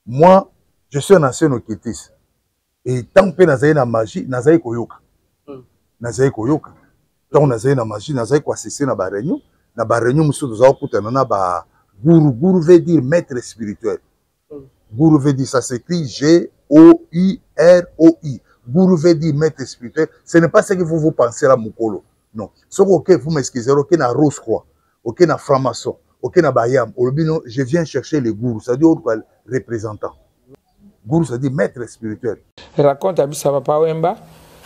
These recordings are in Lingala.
Moi, je suis un ancien okitiste. Et tant que nazaï na magie, nazaï koyoka. Nazaï koyoka. Tant nazaï na magie, nazaï ko assister na ba réunion. Na ba réunion, monsieur doza okutana na ba gourou. Gourou veut dire maître spirituel. Gourou veut dire, ça s'écrit G-O-U-R-O-I. Gourou veut dire maître spirituel. Ce n'est pas ce que vous pensez là, Mukolo. Non. Ce que vous m'excusez, ok, na Rose Croix, ok, na franc-maçon, ok, na Bayam. Je viens chercher les gourous. Ça dit autre représentant. Gourou, ça dit maître spirituel. Raconte à Bissaba Pawemba.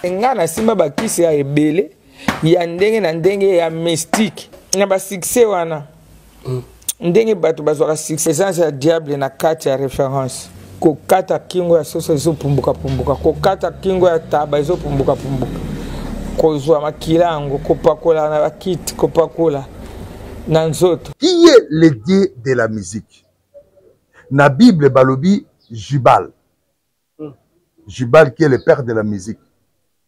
Ngana simba bakisi ya ebele. Ya ndenge na ndenge ya mystique. Na ba succès wana. Ndenge batu bazwaka succès. Essence ya diable na kati ya référence. Kokata kingo ya soso ezo pumbuka. Kokata kingo ya taba ezo pumbuka. Kozwa makilango. Kopakola na bakiti. Kopakola na nzoto. Qui est le dieu de la musique? Na Bible balobi Jubal. Jubal qui est le père de la musique.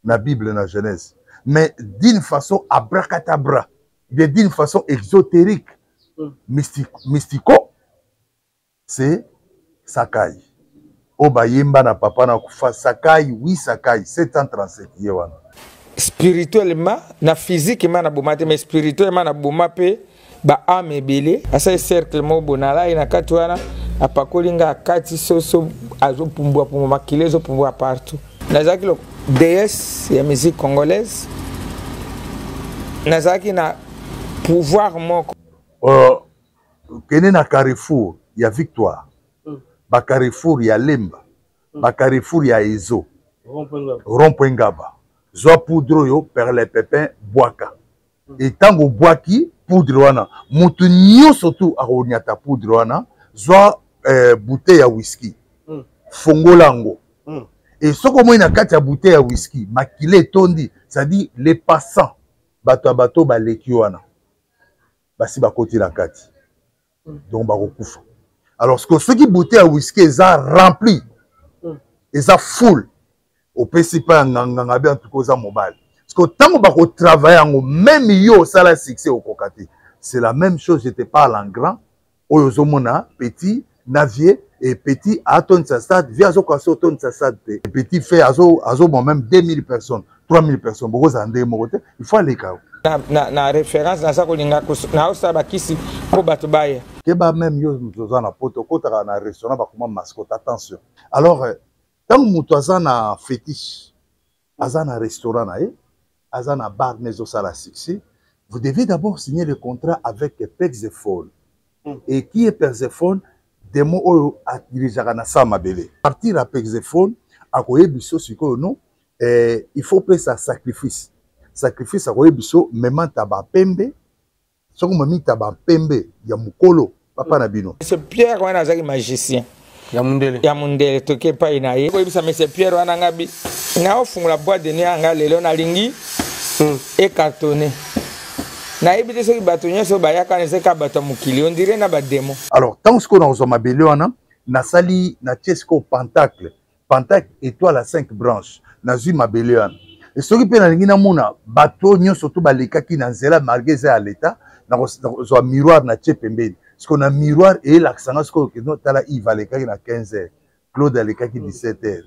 Na Bible, na Genèse. Mais d'une façon abracadabra. D'une façon exotérique. Mystico. C'est Sakai. Obayemba na papa na kufa. Sakai, oui Sakai. 737 yewana. Spirituellement, na physiquement na boumate. Mais spirituellement na boumate. Ba ame ebele. Asa cercle mo bonala. Ina katuana. Apakolinga akati soso azo pumbwa makilezo pumbwa partout. Nazaki lo déesse ya musique congolaise. Nazaki na pouvoir moko. Kene na Carrefour ya Victoire. Ba Carrefour ya Lemba. Ba Carrefour ya Ezo. Rond-point Ngaba. Zwa poudre yo per les pépins boaka. Et tango boaki poudre wana. Mutu nyo surtout aronyata poudre wana. Zwa bouteille ya whisky. Fongolango. Et ce que moi na kati ya bouteille ya whisky, makile tondi, ça dit les passants, bato ba lekiwana. Basi ba koti la kati. Donc ba kokufa. Alors ce qui bouteille ya whisky eza rempli. Eza full. Au principal nganga bien tout cosa mobile. Parce que tant ba ko travailler ngo même yo ça la succès au kokati. C'est la même chose, je te parle en grand. Oyo mona petit navier et petit à ton stade via zo kwaso ton stade petit fait azo bon même 2000 personnes 3000 personnes beaucoup ça ndé mokote il faut aller ka na référence na ça ko linga ko na osaba kisi ko bato baya ke ba même yo mutoza na poto kota na restaurant ba kuma mascotte attention alors tant mutoza na fétiche azana restaurant na azana bar nezo sala succès vous devez d'abord signer le contrat avec Persephone. Et qui est Persephone? Des mots oyo atirijaka na sa mabele. Partir à Persephone, akoye biso siko non, il faut payer sa sacrifice. Sacrifice akoye biso memanta ba pembe. Soko mamita ba pembe ya mukolo papa na bino. C'est Pierre wana azaki magicien. Ya mundele toke pa inaye. Ko bisa mais c'est Pierre wana ngabi. Na ofungula boîte de nuit anga lelo na lingi et cartonné. Alors, tant que nous avons un na sali na tiesko pentacle. Pentacle étoile à 5 branches. Na zui mabelewana. Et ce qui peut na ngina mona bateau nyo surtout baleka ki na nzela malgré à l'état na zo miroir na tie pembeni. Parce qu'on a miroir et l'accent ce que no tala il va leka na 15h. Claude aleka ki 17h.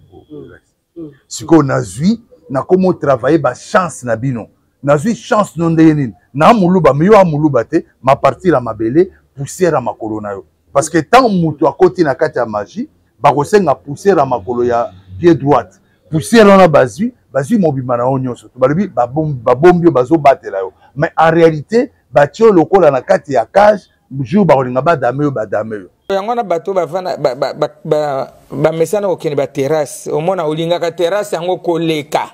Ce qu'on a zui na comment travailler ba chance na bino. Na zui chance non de na muluba miyo amuluba te ma partie la mabele poussière à makolo na yo parce que tant mutu à côté na kati ya magie ba kosenga poussière à makolo ya pied droite poussière na bazui mobima na onyo so to balibi ba bombi bazo batela yo mais en réalité ba tio lokola na kati ya cage jour ba kolinga ba dame yo yango na bato ba vana ba mesana okene ba terrasse omona olinga ka terrasse yango koleka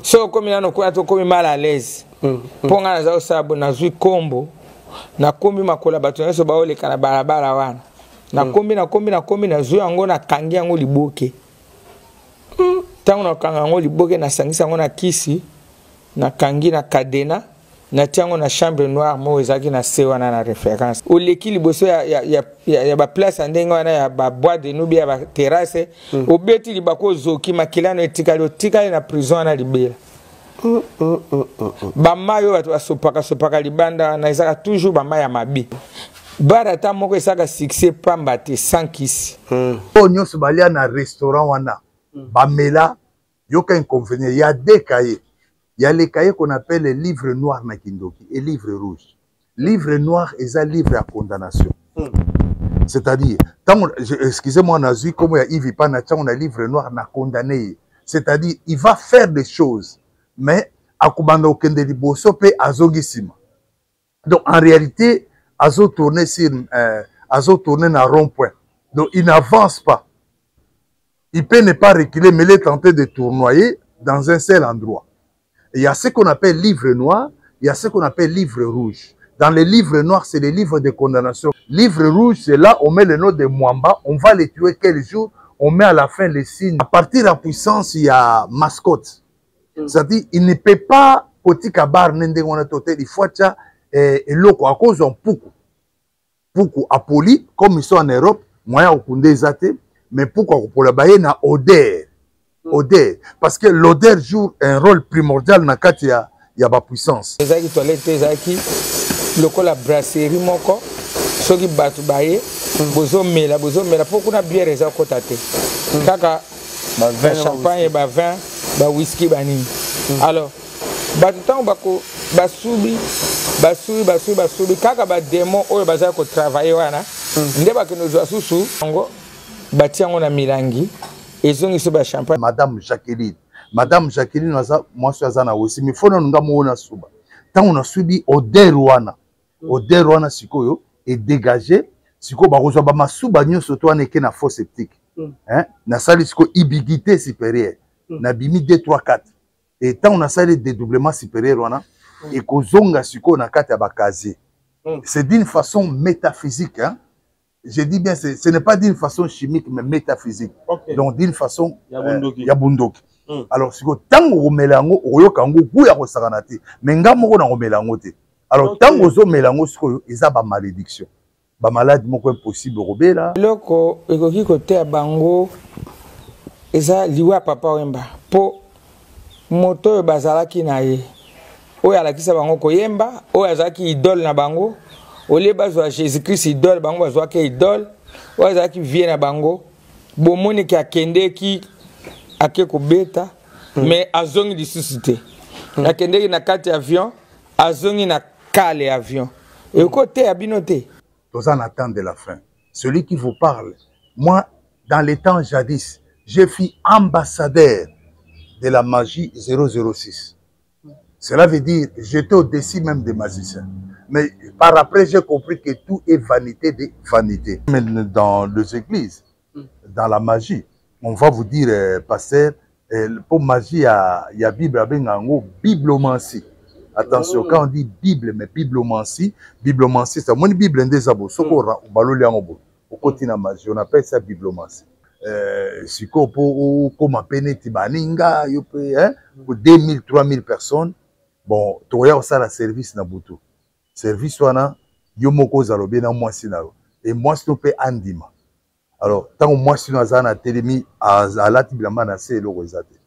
so comme nano ko ato comme mal à l'aise ponga na zao sabo na zui kombo na kombi makola bato nso baoleka na barabara wana na kombi na zui yango na kangi yango liboke tango na kanga yango liboke na sangisa yango na kisi na kangi na kadena na tiango na chambre noire mo ezaki na se wana na référence oleki liboso ya ba place ndenge wana ya ba bois de nubi ya ba terrasse obeti libako zoki makilano etikali na prison na libela ba mayo bato basopaka libanda na ezaka toujours ba maya mabi bara ta moko esaka succès pamba te sans kisi o nyonso balia na restaurant wana bamela yoka inconvénient. Il y a deux cahiers. Il y a les cahiers qu'on appelle les livres noirs na Kindoki et livres rouges. Livre noir est un livre à condamnation. C'est-à-dire, excusez-moi, on a vu comment il vit pas on a livre noir na condamné. C'est-à-dire, il va faire des choses, mais à Kubanda Okende Liboso pe azogisima. Donc en réalité, Azo tourné sur Azo tourné dans rond-point. Donc il n'avance pas. Il peut ne pas reculer, mais il est tenté de tournoyer dans un seul endroit. Et il y a ce qu'on appelle livre noir, il y a ce qu'on appelle livre rouge. Dans les livres noirs, c'est les livres de condamnation. Livre rouge, c'est là on met le nom de Mwamba, on va les tuer quel jour, on met à la fin les signes. À partir de la puissance, il y a mascotte. C'est-à-dire, il ne peut pas petit kabar nende on a toté, il faut ça et loko à cause d'un poukou. Poukou à poli, comme ils sont en Europe, moyen au kundé zate, mais poukou pour la baie na odeur. Odeur. Parce que l'odeur joue un rôle primordial dans il y a ma puissance. Les amis toilettes, les amis, le la brasserie moko, ceux qui battent baie, bozo mela, pour qu'on a bière les côté. Kaka, champagne, vin, whisky, banini. Alors, batutan bako basubi, kaka ba démon oyo baza ko travailler wana. Ndeba que nous asusu, ngo batiango na milangi. Champagne. Madame Jacqueline, moi je suis aussi, mais il faut nous avons suba. Tant on a subi odeur wana sikoyo est dégagé, siko ba rezo ba masuba nyo surtout en na fosse septique. Hein? Na sali siko ibigité supérieure. Na bimi 2 3 4. Et tant on a sali dédoublement supérieur wana et kozonga siko na kati ya bakazier. C'est d'une façon métaphysique, hein? Je dis bien, ce n'est pas d'une façon chimique, mais métaphysique. Okay. Donc, d'une façon, yabundoki. Alors, si vous tango romelango, oyokango, gouya rosaranate, mais ngamoko na romelango te. Alors, tango zo melango, ils ont ba malédiction. Ba malade, moko impossible robela. Loko, ekoki kote ya bango, eza liwa papa wemba. Po, moto bazalaki na ye. Oyo alakisa bango koyemba, oyo azalaki idole na bango. Olé bazwa Jésus-Christ idole bango bazwa ke idole waza ki vient na bango bomoni ki akende ki ake ko beta mais azongi di suscité akende ki na kati avion azongi na kale avion et côté abinoté tous en attendent de la fin. Celui qui vous parle, moi dans les temps jadis j'ai fui ambassadeur de la magie 006. Cela veut dire j'étais au-dessus même des magiciens. Mais par après, j'ai compris que tout est vanité de vanité. Dans les églises, dans la magie, on va vous dire, pasteur, pour magie, il y a Bible, biblomancie. Attention, quand on dit Bible, mais biblomancie, c'est mon Bible des abos. Au côté de la magie, on appelle ça biblomancie. Si on comme appelle Tibaninga, pour 2000, 3000 personnes, bon, tu as ça la service na Boutou. Service wana yomoko zalobe na mwasi na et mwasi to pe andima. Alors tant que mwasi na zana telemi alati bilamba na se eloko ezate.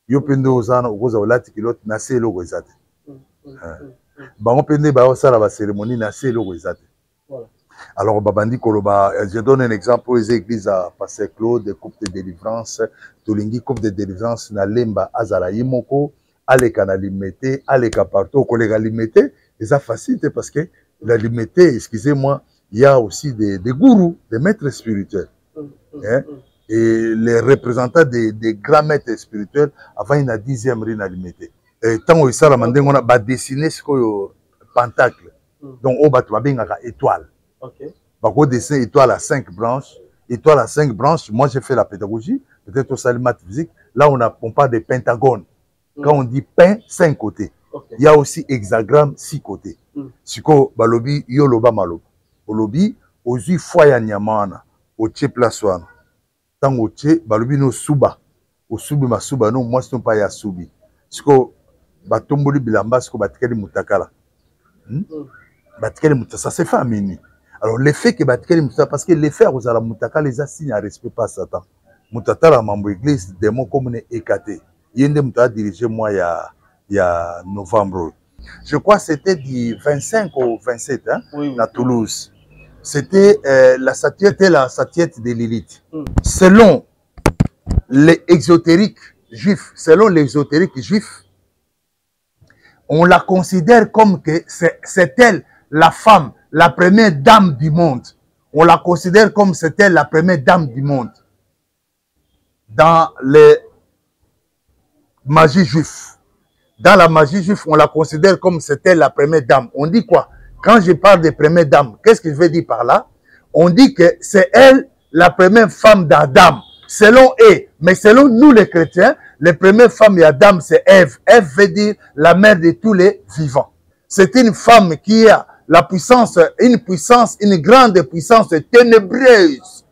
Yo pendo zana okoza olati kilote na se eloko ezate. Bango pende ba osala ba cérémonie na se eloko ezate. Voilà. Alors babandi koloba, je donne un exemple aux églises à Pasteur Claude, coupe de délivrance, tolingi coupe de délivrance na lemba azala yimoko, aleka na limete, aleka partout kolega limete. Et ça facilite parce que la limité, excusez-moi, il y a aussi des gourous, des maîtres spirituels. Hein? Et les représentants des grands maîtres spirituels, avant il y a 10e rue à limité. Et tant que ça, on a dessiné ce pentacle. Donc, on va bien étoile. On va dessiner étoile à 5 branches. Étoile à 5 branches, moi j'ai fait la pédagogie, peut-être au salle maths physique. Là, on parle des pentagones. Quand on dit pain, 5 côtés. Okay. Il y a aussi hexagramme 6 côtés. Siko balobi yoloba malo. Olobi ozi foya nyamana o che plaswana. Tango che balobi no suba. O subi masuba no moi non pas ya subi. Siko batomboli bilamba siko batikeli mutakala. Batikeli mutakala ça se fait à minuit. Alors l'effet que batikeli mutakala parce que l'effet aux ala mutakala les assigne à respect pas Satan. Mutatala mambo église démon comme ne écaté. Yende mutata diriger moi il y a novembre. Je crois que c'était du 25 au 27 hein, oui, à Toulouse. c'était la statuette de Lilith. Selon les exotériques juifs, on la considère comme que c'est elle la femme, la première dame du monde. On la considère comme c'est elle la première dame du monde. Dans les magies juifs. Dans la magie juive, on la considère comme c'était la première dame. On dit quoi? Quand je parle de première dame, qu'est-ce que je veux dire par là? On dit que c'est elle la première femme d'Adam. Selon eux, mais selon nous les chrétiens, les premières femmes d'Adam, c'est Ève. Ève veut dire la mère de tous les vivants. C'est une femme qui a la puissance, une grande puissance ténébreuse.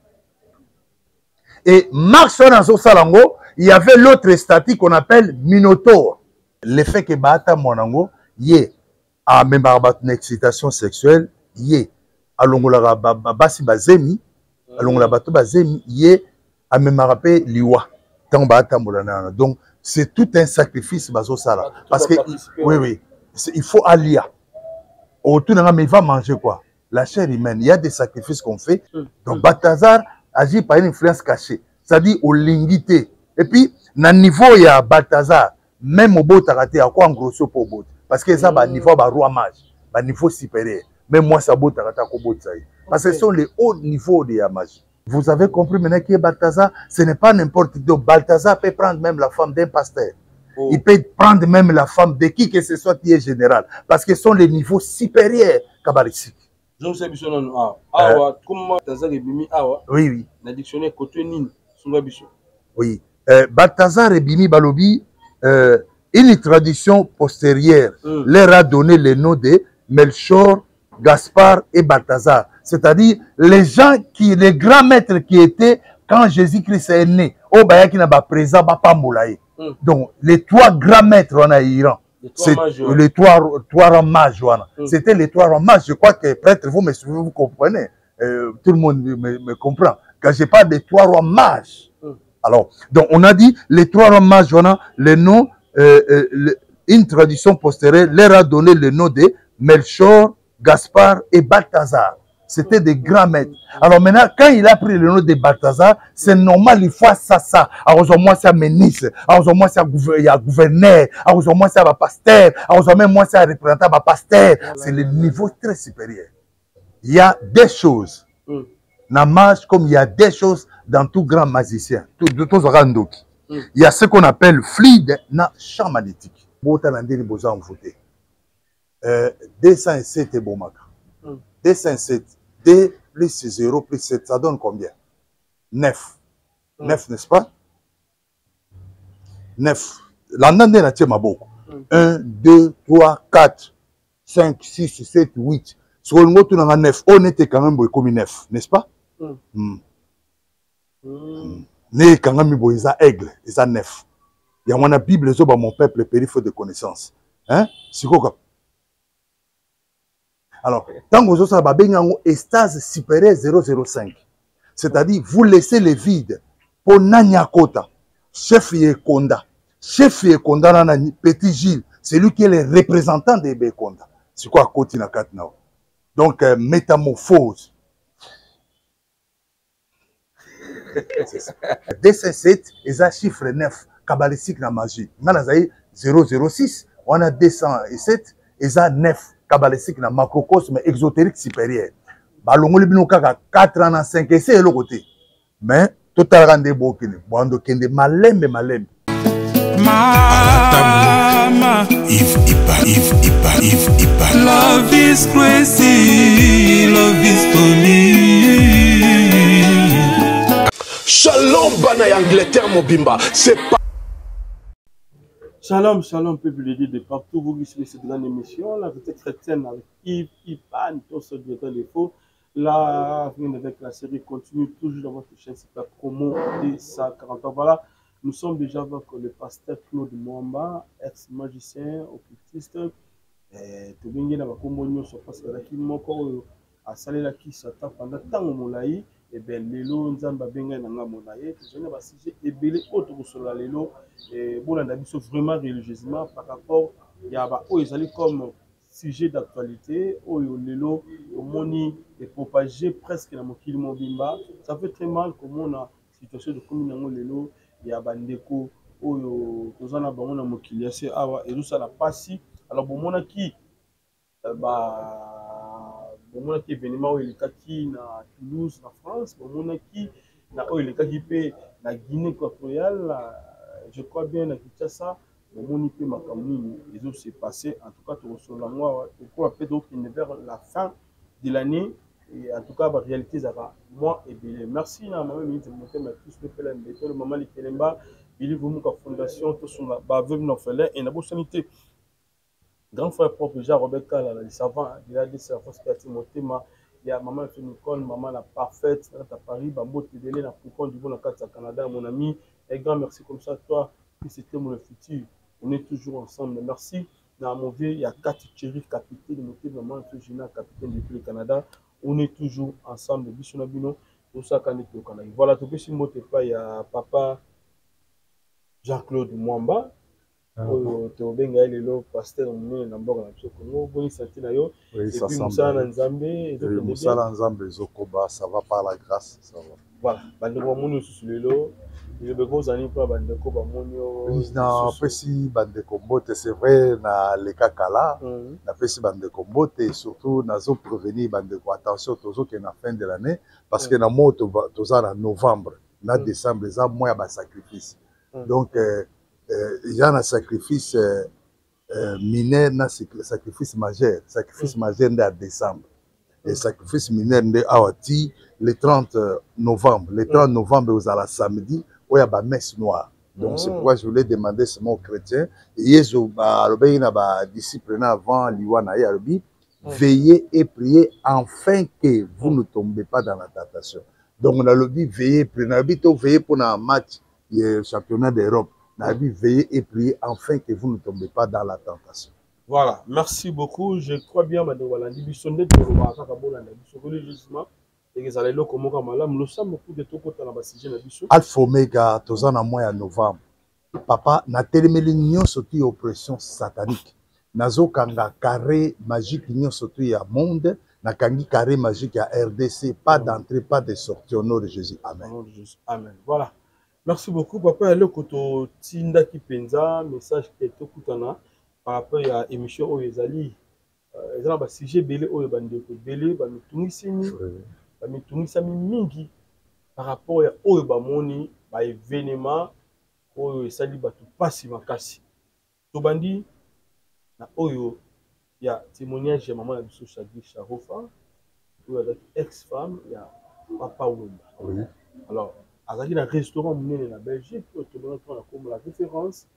Et Marc Sonazo Salango, il y avait l'autre statue qu'on appelle Minotaure. Le fait que Bata Monango, yé, a même une excitation sexuelle, yé, a l'ongola basi bazemi, a l'ongola bato bazemi, yé, a même rappelé liwa, tant Bata Monana. Donc, c'est tout un sacrifice bazo sala. Parce que, oui, il faut alia. Autour d'un mais il va manger quoi? La chair humaine. Il y a des sacrifices qu'on fait. Donc, Balthazar agit par une influence cachée. C'est-à-dire, au lingité. Et puis, dans le niveau, il y a Balthazar. Même au bout de à quoi en gros pour bout parce que ça va niveau ba roi mage ba niveau supérieur même moi ça bout à ko bout ça parce que ce sont les hauts niveaux de la magie. Vous avez compris maintenant qui est Balthazar? Ce n'est pas n'importe qui. Donc Balthazar peut prendre même la femme d'un pasteur. Il peut prendre même la femme de qui que ce soit qui est général parce que ce sont les niveaux supérieurs kabbalistiques. Je sais bien comment Balthazar est bimi awa. Oui. Na dictionnaire côté nini sur biso. Oui. Balthazar et bimi balobi une tradition postérieure leur a donné le nom de Melchior, Gaspard et Balthazar. C'est-à-dire les gens les grands maîtres qui étaient quand Jésus-Christ est né. Au Bayaki n'a pas présent, pas moulaye. Donc les trois grands maîtres en Iran. C'est les trois mages. C'était les trois mages. Je crois que prêtre, vous comprenez. Tout le monde me comprend. Quand je parle des trois rois mages. Alors, donc on a dit les trois rois mages, le nom, une tradition postérieure leur a donné le nom de Melchior, Gaspard et Balthazar. C'était des grands maîtres. Alors maintenant, quand il a pris le nom de Balthazar, c'est normal, il faut ça. Alors moi, c'est un ministre. Alors moi, c'est un gouverneur. Alors moi, c'est un pasteur. Alors même moi, c'est un représentant d'un pasteur. C'est le niveau très supérieur. Il y a des choses. Dans mage, comme il y a des choses dans tout grand magicien, tout randoki. Il y a ce qu'on appelle fluide dans champ magnétique. 207 est bon. 207. 2 plus 0 plus 7, ça donne combien? 9. 9, n'est-ce pas? 9. L'année n'a pas beaucoup. 1, 2, 3, 4, 5, 6, 7, 8. Sur le mot, on a 9. On était quand même comme 9, n'est-ce pas? Né quand même ils ont aigle, ils ont 9. Il y a une Bible sur mon peuple périph' de connaissance. Hein? C'est quoi? Alors, tant que vous avez une estase supérieure 0,05, c'est-à-dire vous laissez le vide pour Nanya Kota, chef Yekonda. Chef Yekonda, Petit Gilles, c'est lui qui est le représentant de Bekonda. C'est quoi Koti na Katnao? Donc, métamorphose. 207, ils ont chiffre 9, kabbalistique na magie. Maintenant, 006, on a 207, ils ont 9. Kabbalistique na macrocosme exotérique supérieur. Balongoli bino kaka 4 ans 5 et c'est le côté. Mais total rande bokine. Bondo kende malembe. Mama, if Ipa. Love is crazy, love is funny. Shalom bana Angleterre mobimba. C'est pas Shalom, peuple de Dieu de partout. Vous qui suivez cette grande émission, la vérité chrétienne avec Yves Ipan, tout ce qui est des faux. Là, avec la série continue toujours dans votre chaîne, c'est la promo de 140 ans. Voilà, nous sommes déjà avec le pasteur Claude Mwamba, ex-magicien, occultiste. Tout le monde a communié sur parce que la qui m'a a salé la qui s'attend pendant tant de moulaï. Et bien, l'élo, nous avons bien un monaï. Je n'ai pas si j'ai ébélé autre que sur l'élo. Et bon, on a dit vraiment religieusement par rapport à ils allaient comme sujet d'actualité, oyo lelo, omoni est propagé presque dans mokili mobimba. Ça fait très mal comme on a situation de commune lelo, il y a bandeko, oyo, tozana bango na mokili assez awa, et tout ça la passi. Alors bon, mon qui bomona ki événement oyo elekaki na Toulouse na France, bomona ki na oyo elekaki pe na Guinée équatoriale, je crois bien na Kinshasa, bomoni pe makambo nini ezo se passé. En tout cas tokosola moi pourquoi peut tokende vers la fin de l'année, et en tout cas la réalité zaka moi et bien merci na maman minute motema tous le pela mbeto le maman likelemba ili vomuka fondation to son ba veuve n'orphelin et na bo sanité. Grand frère propre Jean Robert Kala, le savant, il a dit ça, parce qu'il y a Timothée, il y a maman Nicole, maman la parfaite, à Paris, Bambo Tébélé, la Poupon du bon au Canada, mon ami. Et grand merci comme ça, toi, qui c'était mon futur. On est toujours ensemble. Merci. Dans mon vieux, il y a 4 chéris, capitaine, maman, Gina, capitaine depuis le Canada. On est toujours ensemble. Bishonabino, tout ça, quand on est au Canada. Voilà, tout ce mot, il y a papa Jean-Claude Mwamba. Tobenga lelo pasteur mwe na mboka na biso Congo boni santi na yo et puis musala nzambe musala nzambe zokoba ça va par la grâce ça va voilà bandeko moni susu lelo je be kozani pa bandeko ba moni na pesi bandeko mbote c'est vrai na leka kala na pesi bandeko mbote et surtout nazo prévenir bandeko attention tozo ke na fin de l'année parce que na moto toza na novembre na décembre ça mois ba sacrifice donc il y a un sacrifice mineur, un sacrifice majeur en décembre. Et sacrifice mineur le 30 novembre. Le 30 novembre, vous allez samedi, où il y a une messe noire. Donc c'est pourquoi je voulais demander seulement aux chrétiens. Et ils ont des disciples avant l'Iwana et Arabi. Veillez et priez afin que vous ne tombez pas dans la tentation. Donc on a le dit veillez, veillez pour un match, le championnat d'Europe. Veillez et priez afin que vous ne tombez pas dans la tentation. Voilà, merci beaucoup. Je crois bien, madame Walandi, Alpha Omega, tozana mois en novembre. Papa, na telemeli nyonso ti oppression satanique. Nazo kanga carré magique nyonso ti ya monde, na kangi carré magique ya RDC, pas d'entrée, pas de sortie au nom de Jésus. Amen. Amen. Voilà. Merci beaucoup, papa. Le koto tinda ki penza message qui est okutana par rapport à émission Oyezali. Ezala ba sujet belé oyo bandeko belé ba mitungisini ba mitungisami mingi par rapport à oyo ba moni ba événement oyo esali batu pasi makasi. To bandi na oyo ya témoignage ya maman na biso Chagui Charofa oyo ex-femme ya papa Wemba. Oui. Alors azaki na restaurant monene na Belgique comme la référence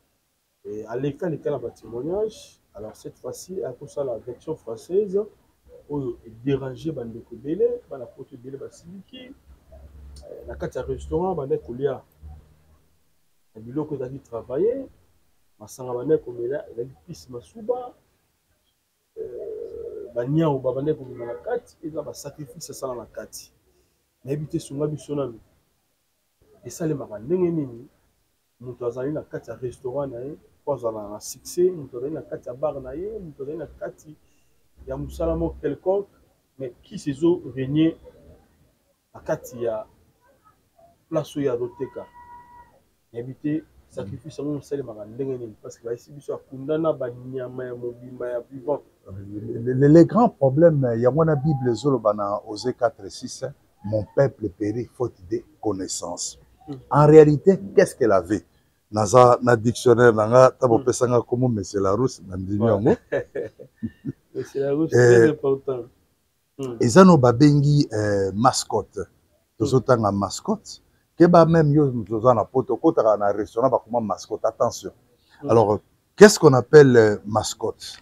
et à l'école la témoignage. Alors cette fois-ci à cause la version française oyo dérangé bandeko belé bana poto belé basiliki na kati ya restaurant bandeko lia na biloko ezali travailler masanga bandeko mela ezali pisi masuba banyao bandeko na kati eza ba sacrifice sala na kati na ebité sunga biso nanu esalemaka ndenge nini moto azali na kati ya restaurant na ye po azala na succès, moto azali na kati ya bar na ye, moto azali na kati ya mosala moko quelconque, mais qui sezo régner na kati ya place oyo azoteka yebi te sacrifice yango esalemaka ndenge nini parce que baesi biso akundana banyama ya mobimba ya vivant. Les grands problèmes, il y a une Bible Zolobana Osée 4:6, mon peuple périt faute de connaissance. En réalité, qu'est-ce qu'elle avait? Naza na dictionnaire nanga tabo pesanga comme Monsieur Larousse na ndimi. Monsieur Larousse très important. Ezano babengi mascotte. Tozotanga mascotte. Que ba même yo tozana poto kota na restaurant ba comme mascotte. Attention. Alors, qu'est-ce qu'on appelle mascotte?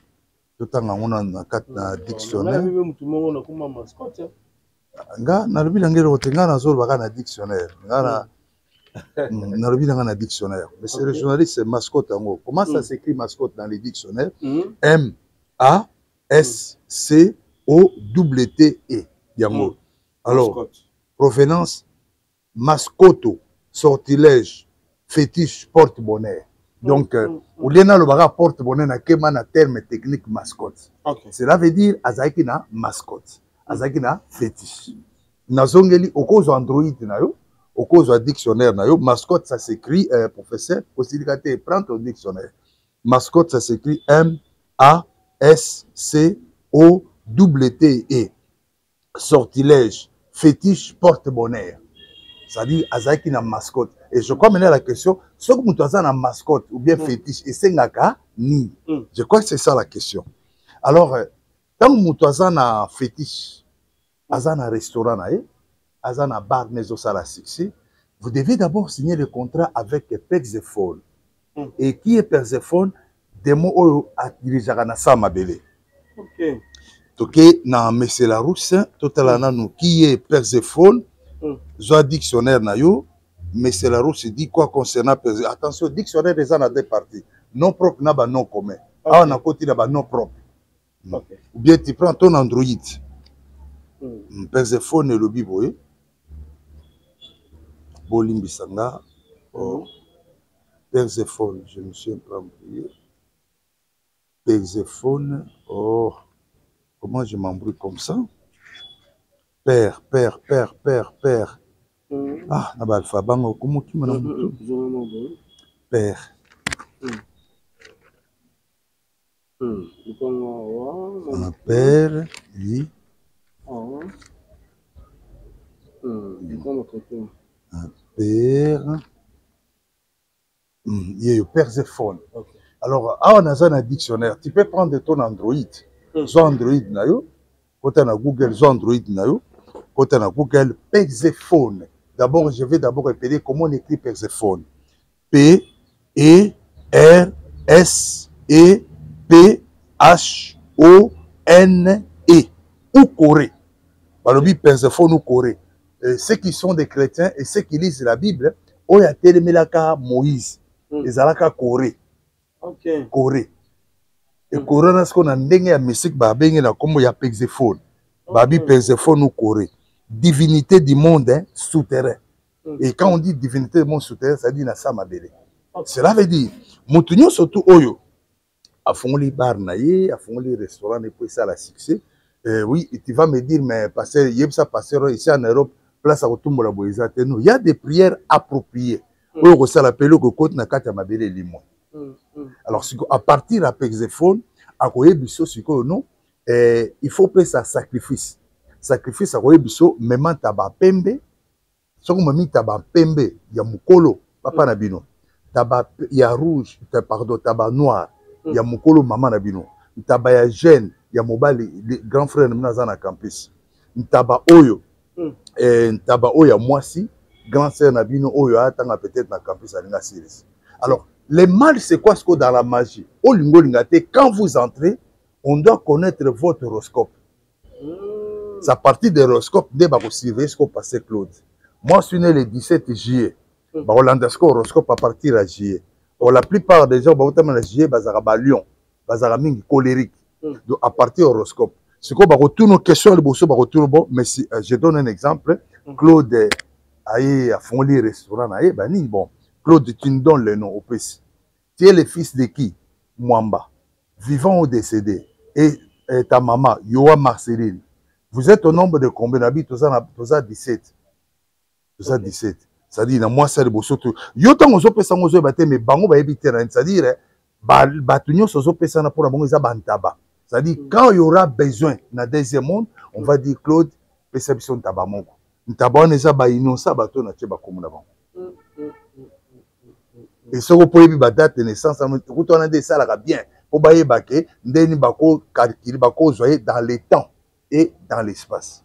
Totanga on na dictionnaire. Nga na lobi ngelo otenga na zolo baka na dictionnaire. Nga na lobi na dictionnaire. Mais c'est le journaliste c'est mascotte en comment ça s'écrit mascotte dans les dictionnaires? M A S C O T T E. Yango. Alors, provenance mascotte, sortilège, fétiche, porte-bonheur. Donc, au lieu de le porte bonnet na kema na terme technique mascotte. Cela veut dire azaki na mascotte, azaki na fétiche. Nazongeli okozo Android na yo, okozo dictionnaire na yo. Mascotte ça s'écrit professeur, possibilité prends ton dictionnaire. Mascotte ça s'écrit M-A-S-C-O-T-T-E. Sortilège, fétiche, porte-bonheur. C'est-à-dire azaki na mascotte. Et je crois maintenant la question, ce que nous avons na mascotte ou bien fétiche, et c'est ngaka ni. Je crois que c'est ça la question. Alors, tant que nous avons na fétiche, azan na restaurant na azan na bar maison ça la succès, vous devez d'abord signer le contrat avec Persephone. Et qui est Persephone? Des mots oyo a dirigera na sa mabele. OK. Toké na Mesela Rousse, totalana nous qui est Persephone? Zo dictionnaire na yo. Mais c'est la route, dit quoi concernant Persephone. Attention, dictionnaire des ans à deux parties. Non propre, n'a pas non commun. Ah, on a côté là-bas non propre. Ou bien tu prends ton Android. Persephone et le biboé. Bolimbisanga. Persephone, je me suis un peu embrouillé. Persephone. Oh, comment je m'embrouille comme ça? Père. Ah, na ba alphabet comment tu me l'as père. Un père, oui. Un père. Il y a Persephone. Alors, on a un dictionnaire. Tu peux prendre ton Android. Soit Android na yo, quand on a Google, soit Android na yo, quand on a Google Persephone. D'abord, je vais d'abord répéter comment on écrit Persephone. P-E-R-S-E-P-H-O-N-E. Ou Corée. Par le but Persephone ou Corée. Ceux qui sont des chrétiens et ceux qui lisent la Bible, on a télé Moïse. Ils ont la Corée. Corée. Et Corée, c'est ce qu'on a dit à musique, il y a Persephone. Babi Persephone ou Corée. Divinité du monde souterrain. Et quand on dit divinité du monde souterrain, ça dit na samabele. Cela veut dire, Moutounio surtout Oyo, a fond les bar naïe, a fond les restaurants, et puis ça la succès. Oui, et tu vas me dire, mais passer, il y a ça passer ici en Europe, place à Otumbola Boisate. Il y a des prières appropriées. Oyo ça l'appelle que côte na kata mabele limon. Alors, à partir de Persephone, à quoi biso siko non, il faut payer sa sacrifice. Sacrifice à quoi biso, même taba pembe, so comme mi taba pembe, ya mukolo, papa nabino, taba ya rouge, pardon, taba noir, ya mukolo maman nabino, taba ya jeune, ya mobali, grand frère naza na campus, taba oyo, taba oyo mwasi, grand sœur nabino oyo atanga peut-être na campus alinga series. Alors, le mal, c'est quoi ce que dans la magie? Au lingo lingate, quand vous entrez, on doit connaître votre horoscope. C'est à partir de l'horoscope, dès que vous surveillez ce qu'on passe Claude. Moi, je suis né le 17 juillet. On a un horoscope à partir de juillet. La plupart des gens, ils ont un juillet, ils ont un lion, ils ont un colérique. Donc, à partir de l'horoscope. Ce qu'on va retourner aux questions, mais si je donne un exemple, Claude a fondé les restaurants, bon. Claude, tu nous donnes le nom au PC. Tu es le fils de qui? Mwamba. Vivant ou décédé. Et ta maman, Yoa Marceline. Vous êtes au nombre de combien d'habits? Tout ça 17. Tout ça 17. C'est-à-dire, moi, c'est le beau surtout. Yo, tant que vous avez battu, mais bango va éviter. C'est-à-dire, batunyo sozo pesa na pour la bango, bantaba. C'est-à-dire, quand il y aura besoin dans le deuxième monde, on va dire, Claude, perception tabamongo. Ntaba, on est à innocent, bateau, na tcheba comme d'avant. Et ce que vous pouvez dire, date de naissance, vous avez des salles bien. Pour bailler baquet, ndeni bako calculer bako zoyer dans le temps et dans l'espace.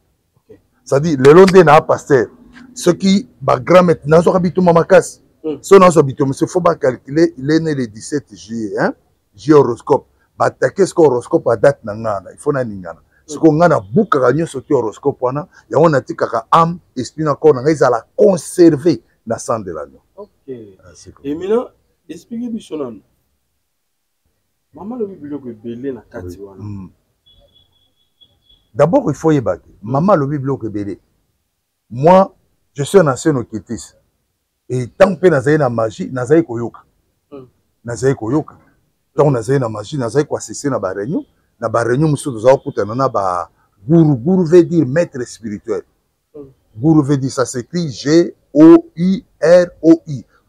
C'est-à-dire, le long de n'a pasteur, ceux qui ba grand maintenant sont habités mamakas. Sont dans habités, mais il faut pas calculer, il est né le 17 juillet, hein? J'ai horoscope. Bah qu'est-ce que horoscope à date nangana, il faut na ningana. Ce qu'on a beaucoup gagné sur horoscope wana, il y a on a dit kaka âme, esprit na corps na ils la conserver dans le sang de l'agneau. OK. Et maintenant, expliquez-moi sur nous. Maman le biblio que belé na kati wana. D'abord, il faut y battre. Maman le biblio que belé. Moi, je suis un ancien okétis. Et tant que nazaï na magie, nazaï koyoka. nazali koyoka ntango nazali na machine nazali koassiste na baréunion mosusu tozala kokutana na guru veut dire maître spirituel. Guru veut dire, ça s'écrit G-O-U-R-O-I.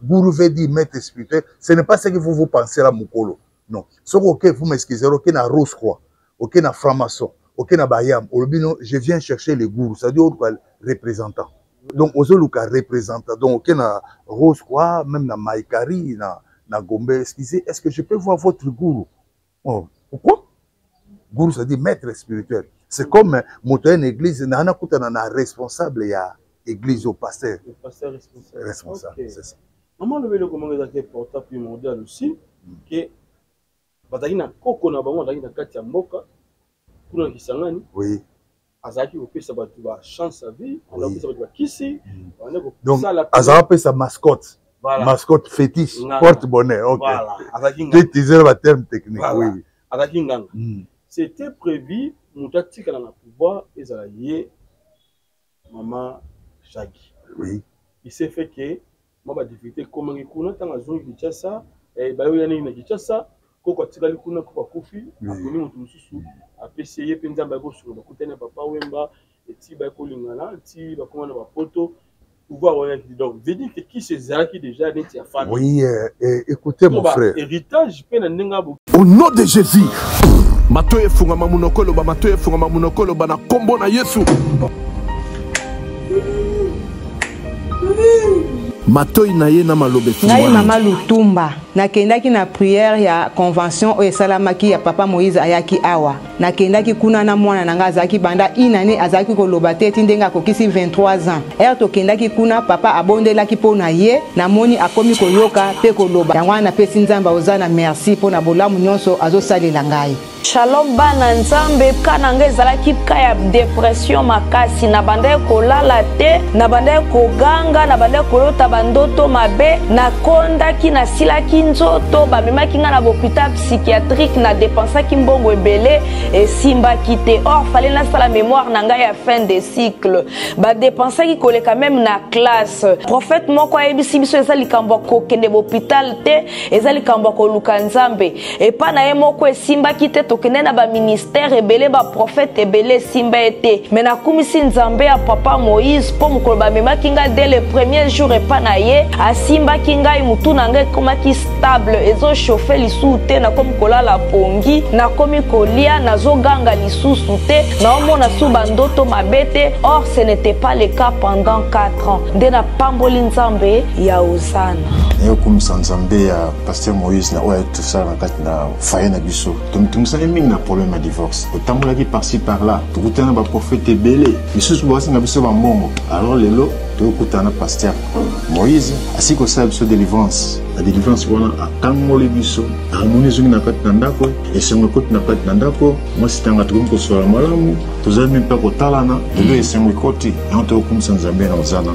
Guru veut dire maître spirituel. Ce n'est pas ce que vous pensez là, Mukolo. Non. Ce que vous m'excusez, ok, na Rose Croix, ok, na franc-maçon, ok, na Bayam. Je viens chercher les gourous, c'est-à-dire représentant. Donc, aux autres représentant. Donc, ok, na Rose Croix, même na Maïkari, na Gombe, excusez, est-ce que je peux voir votre gourou? Oh, pourquoi? Gourou, ça dit maître spirituel. C'est comme monter une église, on a un responsable, il y a église au pasteur. Le pasteur responsable. Okay. C'est ça. Maman, le comment vous avez porté primordial aussi, que bazali na koko na bango bazali na kati ya mboka, kuna kisangani. Oui. Azaki opesa batu ba chance à vie, on a opesa batu ba kisi, donc azaki opesa mascotte. Voilà. Mascotte fétiche, porte-bonheur. OK. Voilà. Azaki nganga. Utiliser le terme technique. Voilà. Oui. Azaki nganga. C'était prévu, Moutati quand on a pouvoir, ils ont lié maman Shaggy. Oui. Il s'est fait que moi, ma difficulté, comment il y a tant de gens qui ont ça, et bah, il y a une qui ont ça, quand tu as le coup, tu as Kofi, tu as connu mon sous, à PCE, Penza Bago sur le côté de Papa Wemba, et Tibako Lingana, Tibako na Poto, pouvoir orienter. Donc, veut dire que qui c'est ça qui déjà est à famille. Oui, écoutez mon frère. Héritage, au nom de Jésus. Matoye funga mamunokolo ba matoye funga mamunokolo ba na kombo na Yesu. Matoyi na ye na malobe fumwa. Ngai mama Lutumba nakendaki na prière ya convention oyo esalamaki ya papa Moïse ayaki awa. Nakendaki kuna na mwana nanga azaki banda inane azaki koloba te ndenge akokisi 23 ans. Tokendaki kuna papa abondelaki pona ye namoni akomi koyoka pe koloba. Yango na pesi nzamba ozana merci pona bolamu nyonso azosalela ngai. Shalom bana nzambe kananga ezalaki ka ya dépression makasi na banda kolala te na banda koganga na banda kolota bandoto mabe na kondaki na silaki nzoto bamemaki nga na hôpital psychiatrique na dépensaki mbongo ebele esimbaki te. Or fallait na sala mémoire na ngai ya fin de cycle ba dépensaki koleka même na classe. Prophète moko ayebisi biso eza likambo kokende hôpital te eza likambo koluka nzambe epa na ye moko esimbaki te tokende na ba ministère ebele ba prophète ebele simba ete mais na kumisi nzambe ya papa Moïse po mokolo bamemaki nga dès le premier jour epa na ye asimbaki ngai mutu na ngai komaki stable ezo chauffer lisusu te na komi kolala pongi na komi kolia nazoganga lisusu te na omona su bandoto mabete. Or ce n'était pas le cas pendant 4 ans nde na pamboli nzambe ya Osana eyokumisa nzambe ya pasteur Moïse na oyo tosala na kati na faye na biso tomitungisani mingi na problème ya divorce otambolaki par-ci par-là tokutana baprofete ebele misusu basinga biso bambongo. Alors lelo tokutana pasteur Moïse asi kosala biso délivrance la délivrance wana akangoli biso amoni ezongi na kati na ndako esengo ekoti na kati na ndako mwasi tanga tokomi kosola malamu tozali mpe kotalana lelo esengo ekoti yango tokokumisa nzambe na ozana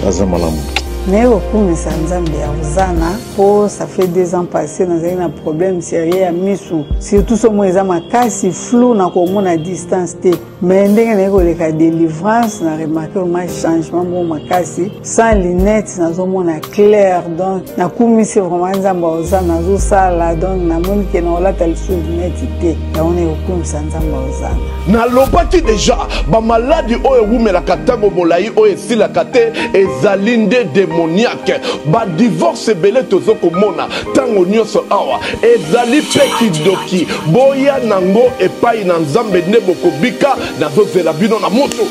aza malamu. Mais au kumisa nzambe ya Ozana po ça fait 2 ans passés dans un problème sérieux à misu surtout ce mois za makasi flou na komona distance te mais ndenge na ko leka délivrance na remarqué un changement mo makasi sans lunettes na zo mona clair donc na kumisa vraiment nzambe Ozana zo sala donc na moni ke na olata lisu lunettes te ya on est au kumisa nzambe Ozana na lobaki déjà ba maladie oyo wumela katango molai oyo sila kate ezalinde démoniaque ba divorce belé tozo komona tango nyonso awa ezali pe kidoki boya nango epai na nzambe nde bokobika nazozela bino na moto.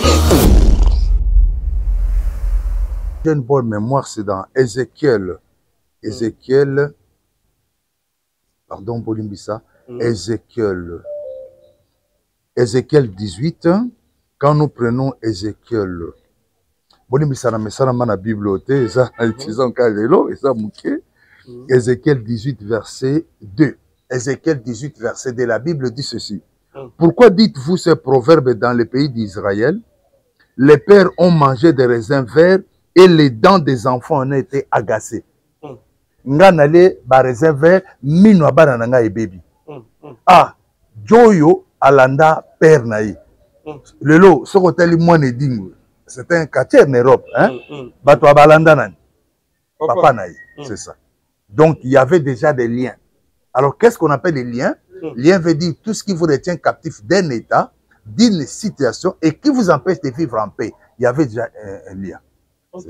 J'ai une bonne mémoire, c'est dans Ézéchiel. Pardon Bolimbisa, Ézéchiel 18, quand nous prenons Ézéchiel, Bolimbisa na mesana mana bibliothèque, ça utilisons kalelo, et ça mouké. Ézéchiel 18 verset 2. Ézéchiel 18 verset 2, la Bible dit ceci. Pourquoi dites-vous ces proverbes dans le pays d'Israël? Les pères ont mangé des raisins verts et les dents des enfants ont été agacées. Nganale ba raisin vert mino abana nanga e baby. Ah, Joyo alanda père naï. Lelo sokoteli moine dingo. C'est un quartier en Europe, hein? Bato abalanda nani. Papa naï, c'est ça. Donc, il y avait déjà des liens. Alors, qu'est-ce qu'on appelle les liens? Lien veut dire tout ce qui vous retient captif d'un état, d'une situation et qui vous empêche de vivre en paix. Il y avait déjà un lien. Ok,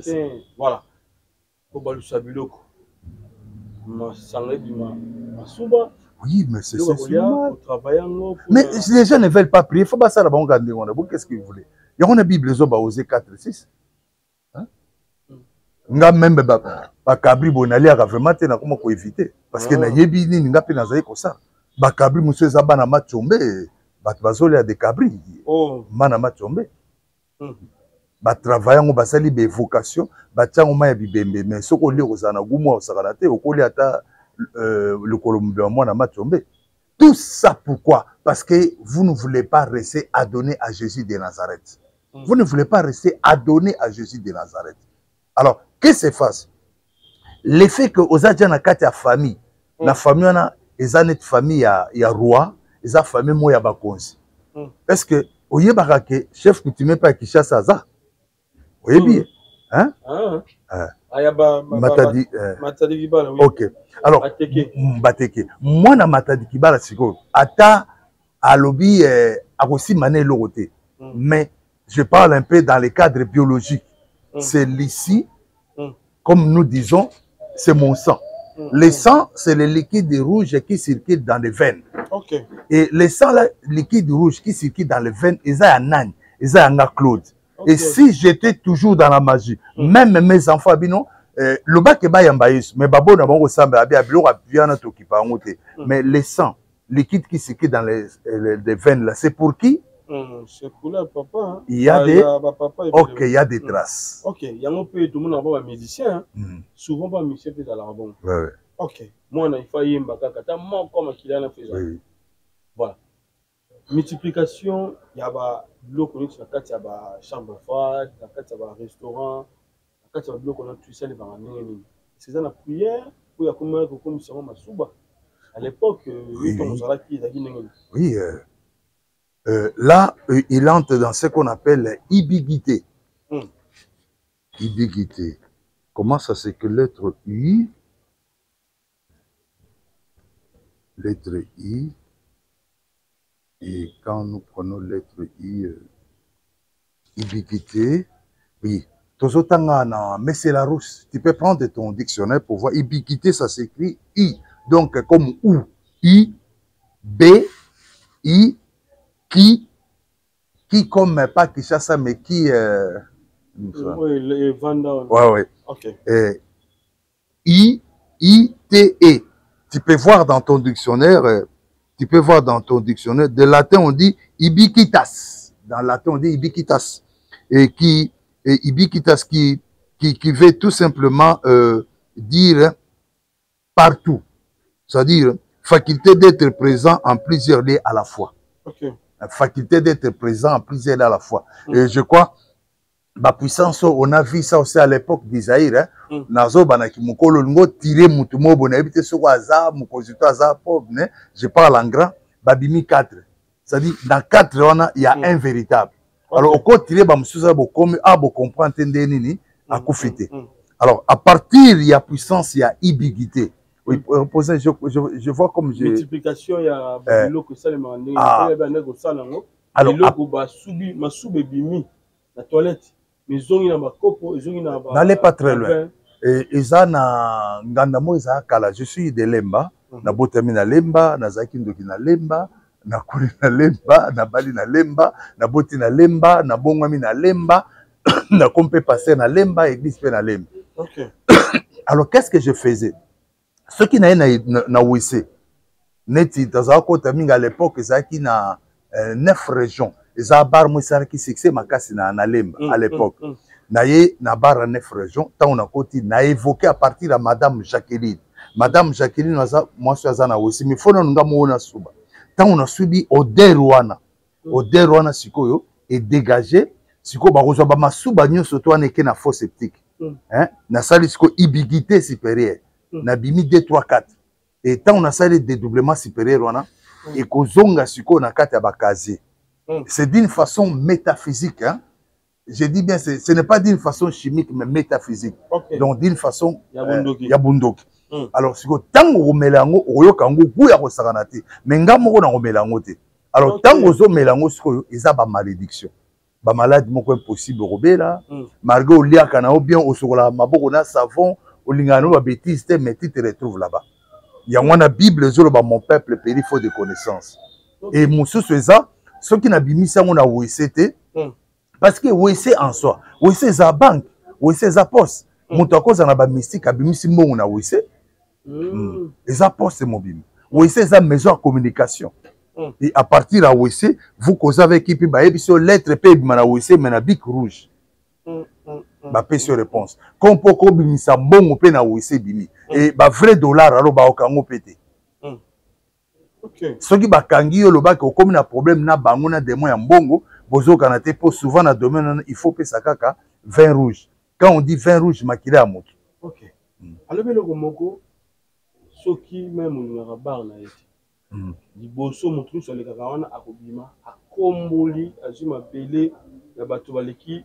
voilà. Oui, mais c'est normal. Mais les gens ne veulent pas prier. Il faut pas ça là-bas. Qu'est-ce que vous voulez? Il y a une Bible, ils ont osé 4-6. Nga même ba kabri bonali a vraiment tena comment ko éviter parce que na yebi ni nga pe nazali ko ça ba kabri monsieur zaba na machombe ba bazoli a de kabri mana machombe ba travailler ngo basali be vocation ba tsango ma ya bibembe mais soko li ko sana gumo osakana te okoli ata le colombe moi na machombe. Tout ça pourquoi? Parce que vous ne voulez pas rester adonné à Jésus de Nazareth. Vous ne voulez pas rester adonné à Jésus de Nazareth. Alors, qu'est-ce que c'est? L'effet que aux adjana kati ya famille, la famille on a une famille ya roi, eza famille mo ya bakonzi. Est-ce que oyebaka ke chef coutumier pa Kinshasa za? Oyebi hein? Matadi Kibala, oui. OK. Alors Bateke. Moi na Matadi Kibala siko ata alobi akosi mané loroté. Mais je parle un peu dans le cadre biologique. C'est l'ici, comme nous disons, c'est mon sang. Le sang, c'est le liquide rouge qui circule dans les veines. Okay. Et le sang, là, liquide rouge qui circule dans les veines, ils ont un âne, ils ont un Claude. Okay. Et si j'étais toujours dans la magie, même mes enfants, le bas que ba yambaïs, mais babo na bango samba abi abilo abiana to ki pa ngote. Mais le sang, liquide qui circule dans les veines là, c'est pour qui? C'est pour le papa. Hein. Il y a des... Ok, il y a des traces. Ok, il y a un peu tout le monde un musicien. Souvent, pas musicien fait dans la rabon. Ok, moi, il faut y aller. Comme qu'il a fait. Voilà. Multiplication, il y a bloc il y a chambre froide, il y a restaurant, il y a bloc on a tout ça les bananiers. C'est ça la prière pour y a comme ça Masuba. À l'époque, oui. Là, il entre dans ce qu'on appelle ibiguité. Ibiguité. Comment ça s'écrit? Lettre I. Lettre I. Et quand nous prenons lettre I, ibiguité, oui. Mais c'est la rousse. Tu peux prendre ton dictionnaire pour voir. Ibiguité, ça s'écrit I. Donc, comme OU. I, B, I, qui comme pas Kinshasa, mais qui... oui, les Vandal. Ouais. Ok. I-T-E. Tu peux voir dans ton dictionnaire, de latin on dit ibiquitas. Dans latin on dit ibiquitas. Et ibiquitas qui veut tout simplement dire partout. C'est-à-dire faculté d'être présent en plusieurs lieux à la fois. Okay. La faculté d'être présent en plusieurs lieux à la fois. Et je crois, ma puissance, on a vu ça aussi à l'époque d'Isaïr. Nazo banaki mukolo ngo tirer mutumo bona ebite soko aza mukozito aza pauvre. Je parle en grand. Babimi 4. C'est-à-dire dans 4 il y a un véritable. Alors au côté tirer ba musuza bo comme bo comprendre nini akufite. Alors à partir il y a puissance, il y a ibiguité. Oui, je vois comme je... Multiplication, il y a que ça, il y a alors, la toilette, mais ils ont n'allez pas très loin. Et ça, je suis de Lemba, na botami na Lemba, na zaki ndoki na Lemba, na kuli na Lemba, na bali na Lemba, na boti na Lemba, na bongami na Lemba, na kompe passer na Lemba, église pe na Lemba. Alors, qu'est-ce que je faisais? Ceux qui n'avaient na WC, neti dans un côté à l'époque, ils qui na 9 régions. Ils ont bar moi qui succès ma casse na Lemba à l'époque. Naye na bar 9 régions. Tant on a côté na évoqué à partir de Madame Jacqueline. Madame Jacqueline moi je suis na WC, mais faut nous nga suba. Tant on a subi Oderwana sikoyo et dégagé siko ba rezo ba masuba nyoso to aneke na fosse septique. Hein? Na sali siko ibiguité supérieure. Na bimi 2 3 4 et tant on a ça les dédoublements supérieurs wana et kozonga siko na kati ya bakazi. C'est d'une façon métaphysique, hein. Je dis bien ce n'est pas d'une façon chimique mais métaphysique. Donc d'une façon ya bundoki. Alors siko tango romelango oyokango kuya ko sakanate mais ngamoko na romelango te. Alors tango zo melango siko eza ba malédiction. Ba malade moko impossible robela malgré au lia kana ou bien au sokola maboko na savon au lingano ba bêtise te mais tu te retrouves là-bas. Il y a une Bible zo ba mon peuple péri faute de connaissance. Et mususu eza ceux qui na bimisa ngona WCT parce que WC en soi, WC za banque, WC za poste. Muto akoza na ba mystique abimisi mbongo na WC. Eza poste mobile. WC za maison de communication. Et à partir de WC, vous causez avec qui bah sur lettre P na WC mais na bic rouge. Bah pe sur réponse. Comme poko bimisa mbongo pe na WC bimi. Et bah vrai dollar alors ba okango pété. Ce qui va kangi le bac au comme na problème na bango na démon ya mbongo bozo kanate pour souvent na domaine il faut pesa kaka vin rouge. Quand on dit vin rouge makila ya moto. OK. Alors le komoko ce qui même na bar na yeti. Liboso motu sur les kakawana akobima akomboli azima belé ya bato baleki.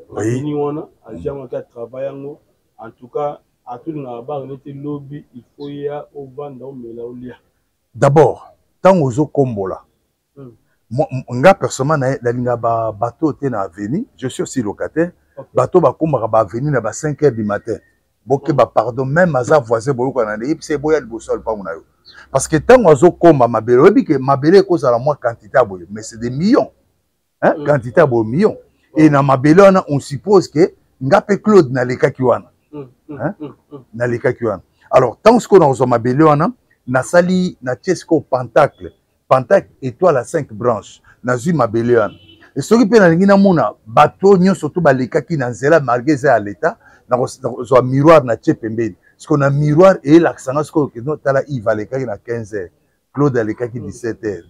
Oui. Ni wana azima ka travaillango en tout cas à tout na bar neti lobby il faut ya au vendre au melaolia. D'abord, tant aux kombola. Moi, personnellement, la ligne bateau était na avenue. Je suis aussi locataire. Bateau ba komba ba avenue na ba 5 h du matin. Boké ba pardon même aza voisin boyo kana ne c'est boya de sol pas munayo. Parce que tant aux komba mabele, oui que mabele cause à la moi quantité boyo, mais c'est des millions. Hein, quantité boyo millions. Et na mabele on suppose que ngape Claude na leka kiwana. Hein? Na leka kiwana. Alors tant ce qu'on a aux mabele on Nasali na Chesco Pentacle étoile à 5 branches Nazu Mabelean et ce qui peut na ngina mona bateau nyo surtout baleka ki na nzela malgré ça à l'état na zo miroir na tchepembeni ce qu'on a miroir et l'accent ce que no tala il va leka na 15 h Claude aleka ki 17 h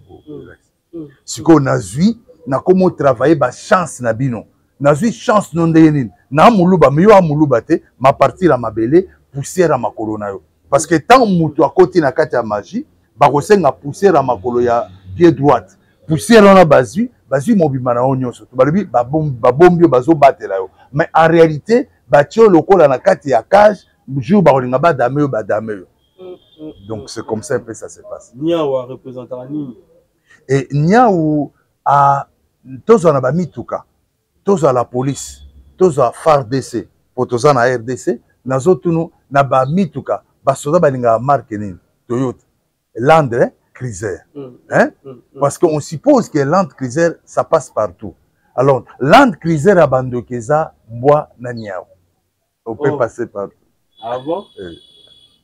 ce qu'on a vu na comment travailler ba chance na bino nazu chance non de na muluba miyo amuluba te ma partir à mabele poussière à makolo na yo. Parce que tant mutu à côté na kati ya magie, ba kosenga poussière à makolo ya pied droite. Poussière on a bazu mobima na onyo so. Balobi ba bombio bazo batela yo. Mais en réalité, ba tio lokola na kati ya cage, jour ba olinga ba dame yo. Donc c'est comme ça un peu ça se passe. Niawa représentant nini? Et Niaou a tozo na ba mituka. Tozo à la police, tozo à FARDC, pour tozo na RDC, nazo tunu na ba mituka. Basoda balinga marque nini Toyota Land Cruiser hein parce qu'on suppose que Land Cruiser ça passe partout. Alors Land Cruiser à Bandokeza bois na Niao on peut passer partout. Ah bon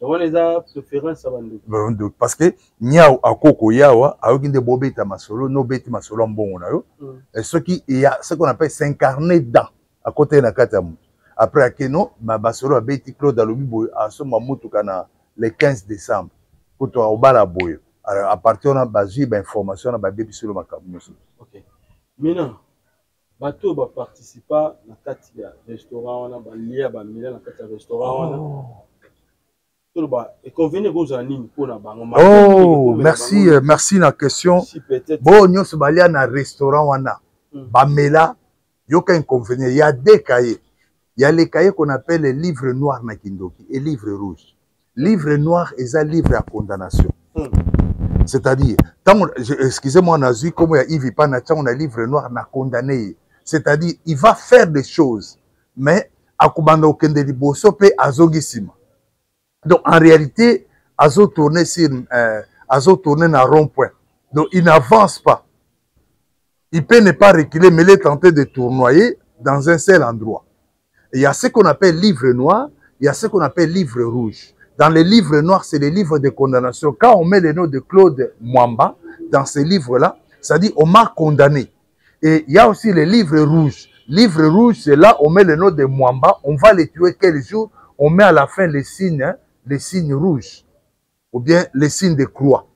on les a préférence à Bandok parce que Niao akoko yawa aokinde bobeta masolo no beti masolo mbongo na yo et ce qui il y a ce qu'on appelle s'incarner dans à côté na katamu. Après à Keno, ma basolo a bêti Claude Alobi à ce moment le 15 décembre. Pour toi, au bas la boye. Alors, à partir de la base, j'ai information à baby sur le macabou. Ok. Maintenant, bateau va participer à la restaurant, on a lié à la restaurant. Et qu'on vienne aux années pour la banque. Oh, merci, merci la question. Bon, nous sommes allés à un restaurant, Bamela, il n'y a aucun inconvénient. Il y a des cahiers. Il y a les cahiers qu'on appelle les livres noirs na Kindoki et livres rouges. Livre noir et un livre à condamnation. C'est-à-dire, excusez-moi, on a vu comment il y a un livre noir na condamné. C'est-à-dire, il va faire des choses, mais à Kubanda Okende Liboso pe azongisima. Donc, en réalité, azo tourné sur, azo tourné na rond-point. Donc, il n'avance pas. Il peut ne pas reculer, mais il est tenté de tournoyer dans un seul endroit. Il y a ce qu'on appelle livre noir, il y a ce qu'on appelle livre rouge. Dans les livres noirs, c'est les livres de condamnation. Quand on met le nom de Claude Mwamba dans ces livres-là, ça dit on m'a condamné. Et il y a aussi les livres rouges. Livre rouge, c'est là on met le nom de Mwamba, on va les tuer quel jour, on met à la fin les signes rouges, ou bien les signes de croix.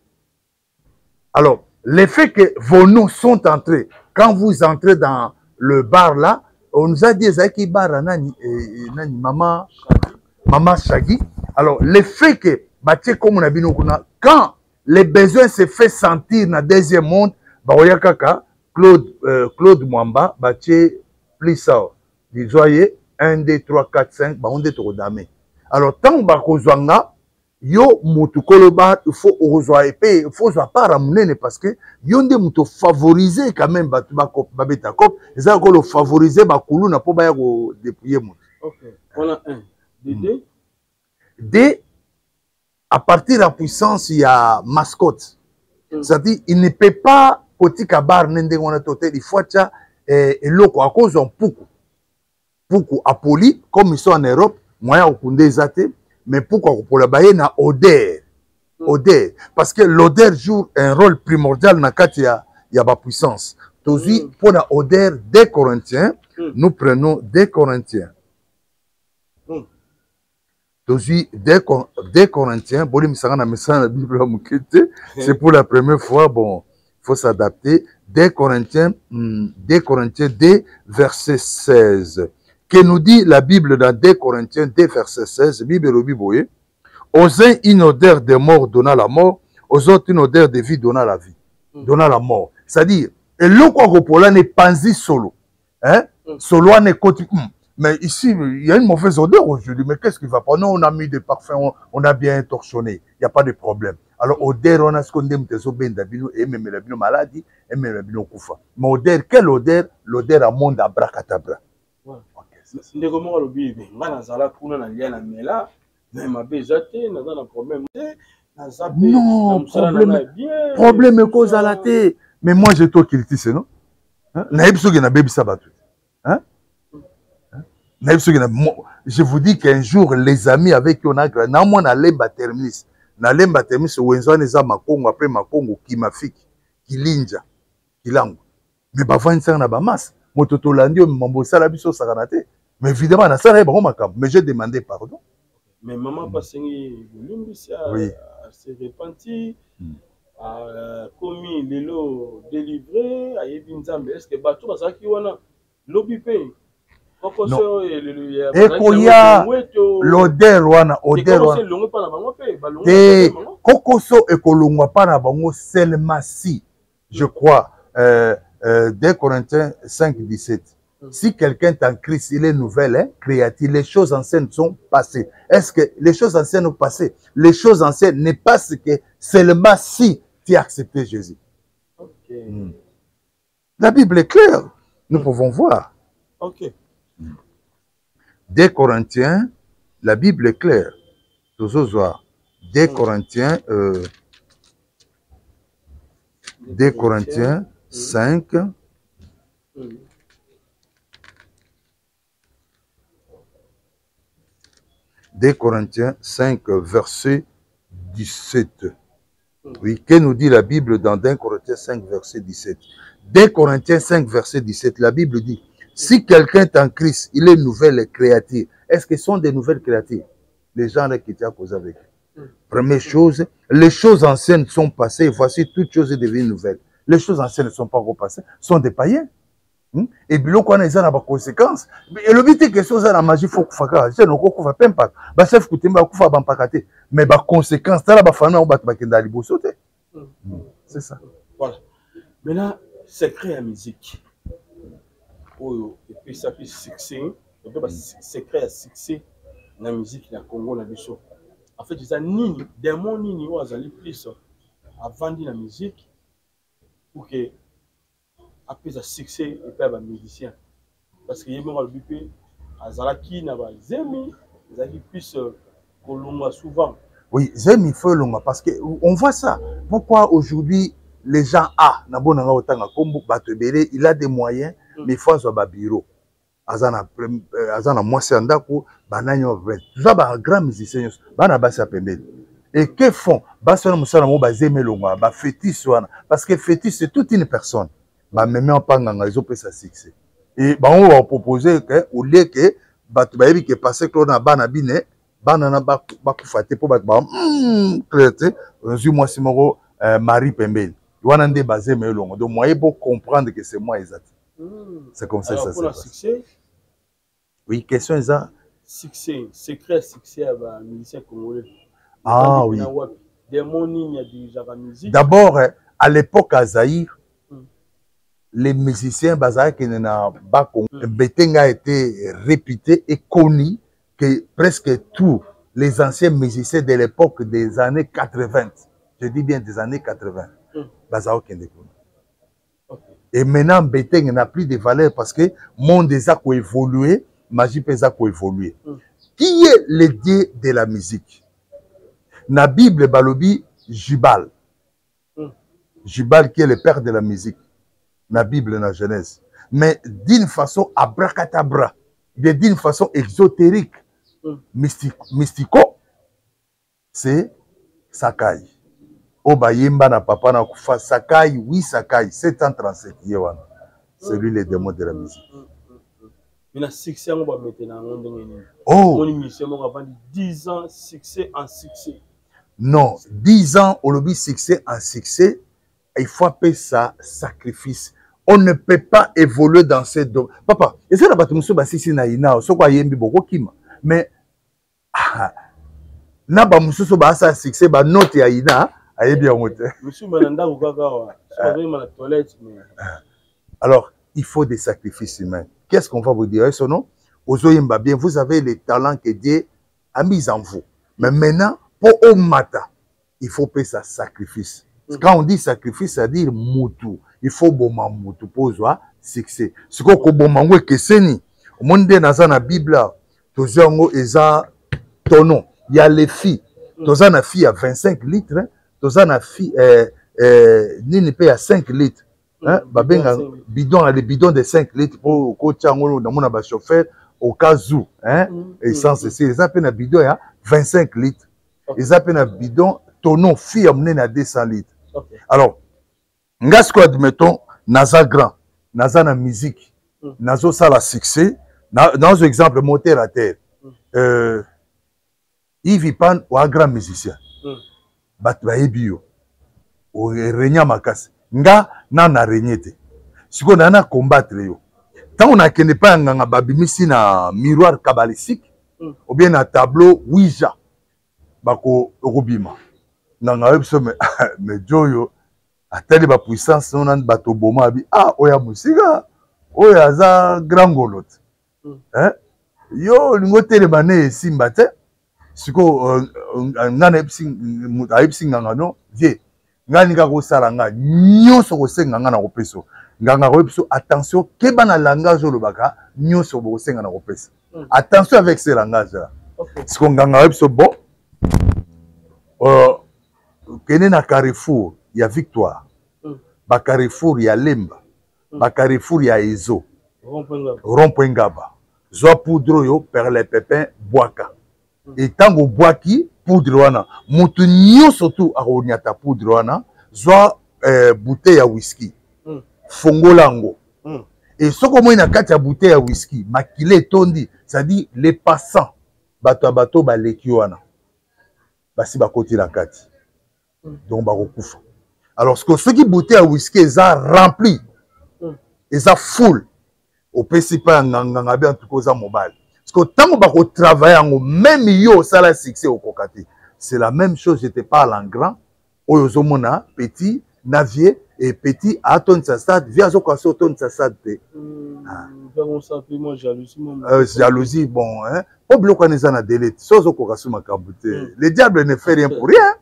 Alors, le fait que vos noms sont entrés, quand vous entrez dans le bar là, on nous a dit Zaki Bar nani Maman Shagi. Alors, le fait que comme on a vu quand les besoins se fait sentir dans le deuxième monde, Claude Mwamba, plus ça. Vous voyez, 1, 2, 3, 4, 5, on est trop damé. Alors, tant que yo mutu koloba, il faut rejoindre épée, il faut pas ramener parce que yo nde mutu favoriser quand même ba beta cop, et ça ko le favoriser ba kulu na po ba ya ko dépouiller mutu. OK. On a un. D. D, à partir de la puissance, il y a mascotte. C'est-à-dire, il ne peut pas petit kabar nende on a toté, il faut ça et loko à cause on poukou à poli comme ils sont en Europe, moyen au kunde zate. Mais pourquoi pour la baie na odeur, odeur, parce que l'odeur joue un rôle primordial dans il y a ma puissance. Tozi pour la odeur des Corinthiens, nous prenons des Corinthiens. Tozi des Corinthiens, c'est pour la première fois, bon, il faut s'adapter. Des Corinthiens, des verset 16. Que nous dit la Bible dans 2 Corinthiens 2, verset 16, Bible au Bible, aux uns une odeur de mort donna la mort, aux autres une odeur de vie donna la vie, donna la mort. C'est-à-dire, et le quoi n'est pas solo, hein? Solo n'est côté. Mais ici, il y a une mauvaise odeur aujourd'hui. Mais qu'est-ce qui va pas? Non, on a mis des parfums, on a bien torsionné, il n'y a pas de problème. Alors, odeur, on a ce qu'on aime, et même la maladie, et même la koufa. Mais odeur, quelle odeur? L'odeur à monde abracadabra. Ndeko moko lobi nga nazala kuna na lia na mela mais mabe zate naza na problème non problème cause à la tête mais moi j'ai toi qui c'est non na ebso ke na bebi sabatu hein je vous dis qu'un jour les amis avec qui on a na moi na lemba terminus wenzo neza makongo après makongo kimafiki kilinja kilango mais bavani sana ba masse mototo landio mambo sala biso sakanate. Mais évidemment, mais j'ai demandé pardon. Mais maman Passengi, oui. s'est repenti, a commis les lots délivrés, a Yébinzambe. Est-ce que Batou Bazaki wana lobby paye? Non. Et qu'il y a l'odeur wana, odeur wana. Et Kokoso et Kolongwa pana bango seulement si, je crois, 2 Corinthiens 5, 17. Si quelqu'un est en Christ, il est nouvelle, hein, créative, les choses anciennes sont passées. Est-ce que les choses anciennes sont passées? Les choses anciennes n'est pas ce que seulement si tu as accepté Jésus. Okay. La Bible est claire. Nous pouvons voir. Ok. 2 Corinthiens, la Bible est claire. 2 Corinthiens, 2 Corinthiens 5. 2 Corinthiens 5, verset 17. Oui, que nous dit la Bible dans 2 Corinthiens 5, verset 17? 2 Corinthiens 5, verset 17, la Bible dit, si quelqu'un est en Christ, il est nouvelle créature. Est-ce que ce sont des nouvelles créatures? Les gens qui étaient à cause avec. Première chose, les choses anciennes sont passées, voici toutes choses devenues nouvelles. Les choses anciennes ne sont pas repassées, sont des païens. Et puis, là, on a des conséquences. Et le but est que ça, la magie, il faut que ça fasse. C'est donc qu'on va pas impact. Bah, chef, écoutez, bah, qu'on va pas impacter. Mais bah, conséquences, ça, la famille, on va pas qu'elle d'aller sauter. C'est ça. Voilà. Maintenant, secret à musique. Oh, et puis ça fait succès. Et puis, secret à succès dans la musique, dans le Congo, dans le show. En fait, ils ont nini, des mots nini, où ils allaient plus avant de la musique pour que après ça succès et puis les musiciens parce que yémo malbipé azalaki na ba zemi azalaki plus kolongwa souvent. Oui, zemi faut longa parce que on voit ça. Pourquoi aujourd'hui les gens na bonanga otanga kombo bato belé, il a des moyens mais il faut avoir ba bureau. Azana moi c'est ndako bananyo vet. Ça ba grand musicien bana basa pembeli. Et que font basona musala mo ba zemi longa ba fétiche wana parce que fétiche c'est toute une personne. Bah même en panganga ils ont pris ça succès et bah on va proposer que au lieu que bah tu vas que passer que na bana bine bana na ba kufate pour ba traiter moi c'est mon Marie Pembele wana ndé basé mais longo donc moi il faut comprendre que c'est moi exact c'est comme ça. Alors, ça pour le succès oui question est ça succès secret succès à ba musicien congolais oui des monines il y a déjà musique d'abord à l'époque à Zaïre les musiciens bazar qui n'a pas Betenga a été réputé et connu que presque tout les anciens musiciens de l'époque des années 80. Je dis bien des années 80. Bazao Kendekuna. Et maintenant, Beteng n'a plus de valeur parce que le monde des a évolué, magie peut évoluer. Qui est le dieu de la musique? Na Bible Balobi Jubal. Jubal qui est le père de la musique. Na Bible, na Genèse. Mais d'une façon abracadabra, bien d'une façon exotérique, mystico, c'est Sakai. Obayimba na papa na kufa Sakai, oui Sakai, 737 yewana. C'est lui le démon de la musique. Mais la succès on va maintenant oh, 10 ans succès en succès. Non, 10 ans au lobby succès en succès, il faut appeler ça sacrifice. On ne peut pas évoluer dans ces domaines. Papa, et ça, mais succès, alors, il faut des sacrifices humains. Qu'est-ce qu'on va vous dire? Son nom, bien, vous avez les talents que Dieu a mis en vous. Mais maintenant, pour Omata, il faut payer sa sacrifice. Quand on dit sacrifice, ça veut dire moutou. Il faut boma moutou pour avoir succès. Ce qu'on a boma que c'est ni. Au monde dans la Bible, toujours eza tonon. Il y a les filles. Toujours une fille à 25 litres. Toujours une fille ni paye à 5 litres. Hein? Bidon les bidons de 5 litres pour coach dans mon chauffeur au cas où. Hein? Essence c'est les appels à bidon à 25 litres. Les appels à bidon tonon fille amené à 200 litres. Alors, ngasko admettons, naza grand, naza na musique, nazo ça la succès, dans un exemple moteur à terre. Yves Pan ou un grand musicien. Batba ebio. Ou renya makasi. Nga na renyete. Si on a combattre yo. Tant on a qu'une pas nganga babimisi na miroir kabbalistique ou bien un tableau Ouija. Bako rubima. Nganga webso me joyo ateli ba puissance on a bato boma bi oya musika oya za grand golot. Hein? Yo lingo telebane simba te. Siko ngana epsi nganga no vie. Ngani ka ko sala nga nyoso ko senga ngana ko peso. Nganga ko peso attention ke bana langage lo baka nyoso ko senga na ko peso. Attention avec ce langage là. Siko nganga ko peso bon. Kene na Carrefour ya Victoire. Ba Carrefour ya Lemba. Ba Carrefour ya Ezo. Rond-point Ngaba. Zo poudre yo per les pépins boaka. Et tango boaki poudre wana mutu nyoso tu akonyata poudre wana zo bouteille ya whisky. Fongolango. Et soko mo ina kati ya bouteille ya whisky, makile tondi, ça dit les passants bato ba leki wana. Basi ba koti la kati. Donc ba kokufa. Alors ce qui bouteille à whisky est rempli. Est full. Au principal nganga bien tout cause mobile. Parce que tant qu'on travaille en même yo ça la succès au kokati. C'est la même chose, je te parle en grand. Oyozomona petit navier et petit à ton stade via zo kwaso ton stade. Vraiment simplement jalousie. Jalousie bon hein. Pas bloquer les ana délai. Sozo kokasu makabute. Le diable ne fait rien pour rien.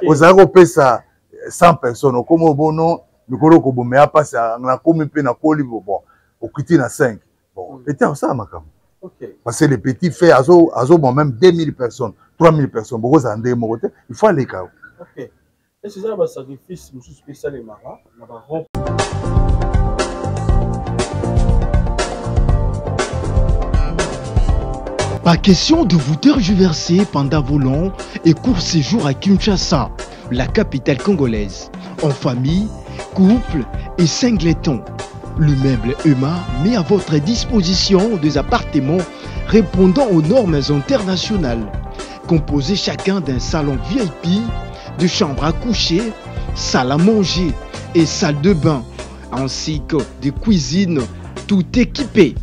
Aux Européens ça 100 personnes comme au bono le kolo ko bomea passe na komi pe na koli bon au kiti na 5 bon peut-être ça makam parce que les petits fait azo bon même 2000 personnes 3000 personnes beaucoup ça ndé mo côté il faut aller ka OK et c'est ça un sacrifice monsieur spécial et mara na ba Pas question de vous tergiverser pendant vos longs et courts séjours à Kinshasa, la capitale congolaise. En famille, couple et singleton. Le meuble EMA met à votre disposition des appartements répondant aux normes internationales. Composés chacun d'un salon VIP, de chambres à coucher, salle à manger et salle de bain, ainsi que de cuisine, tout équipé.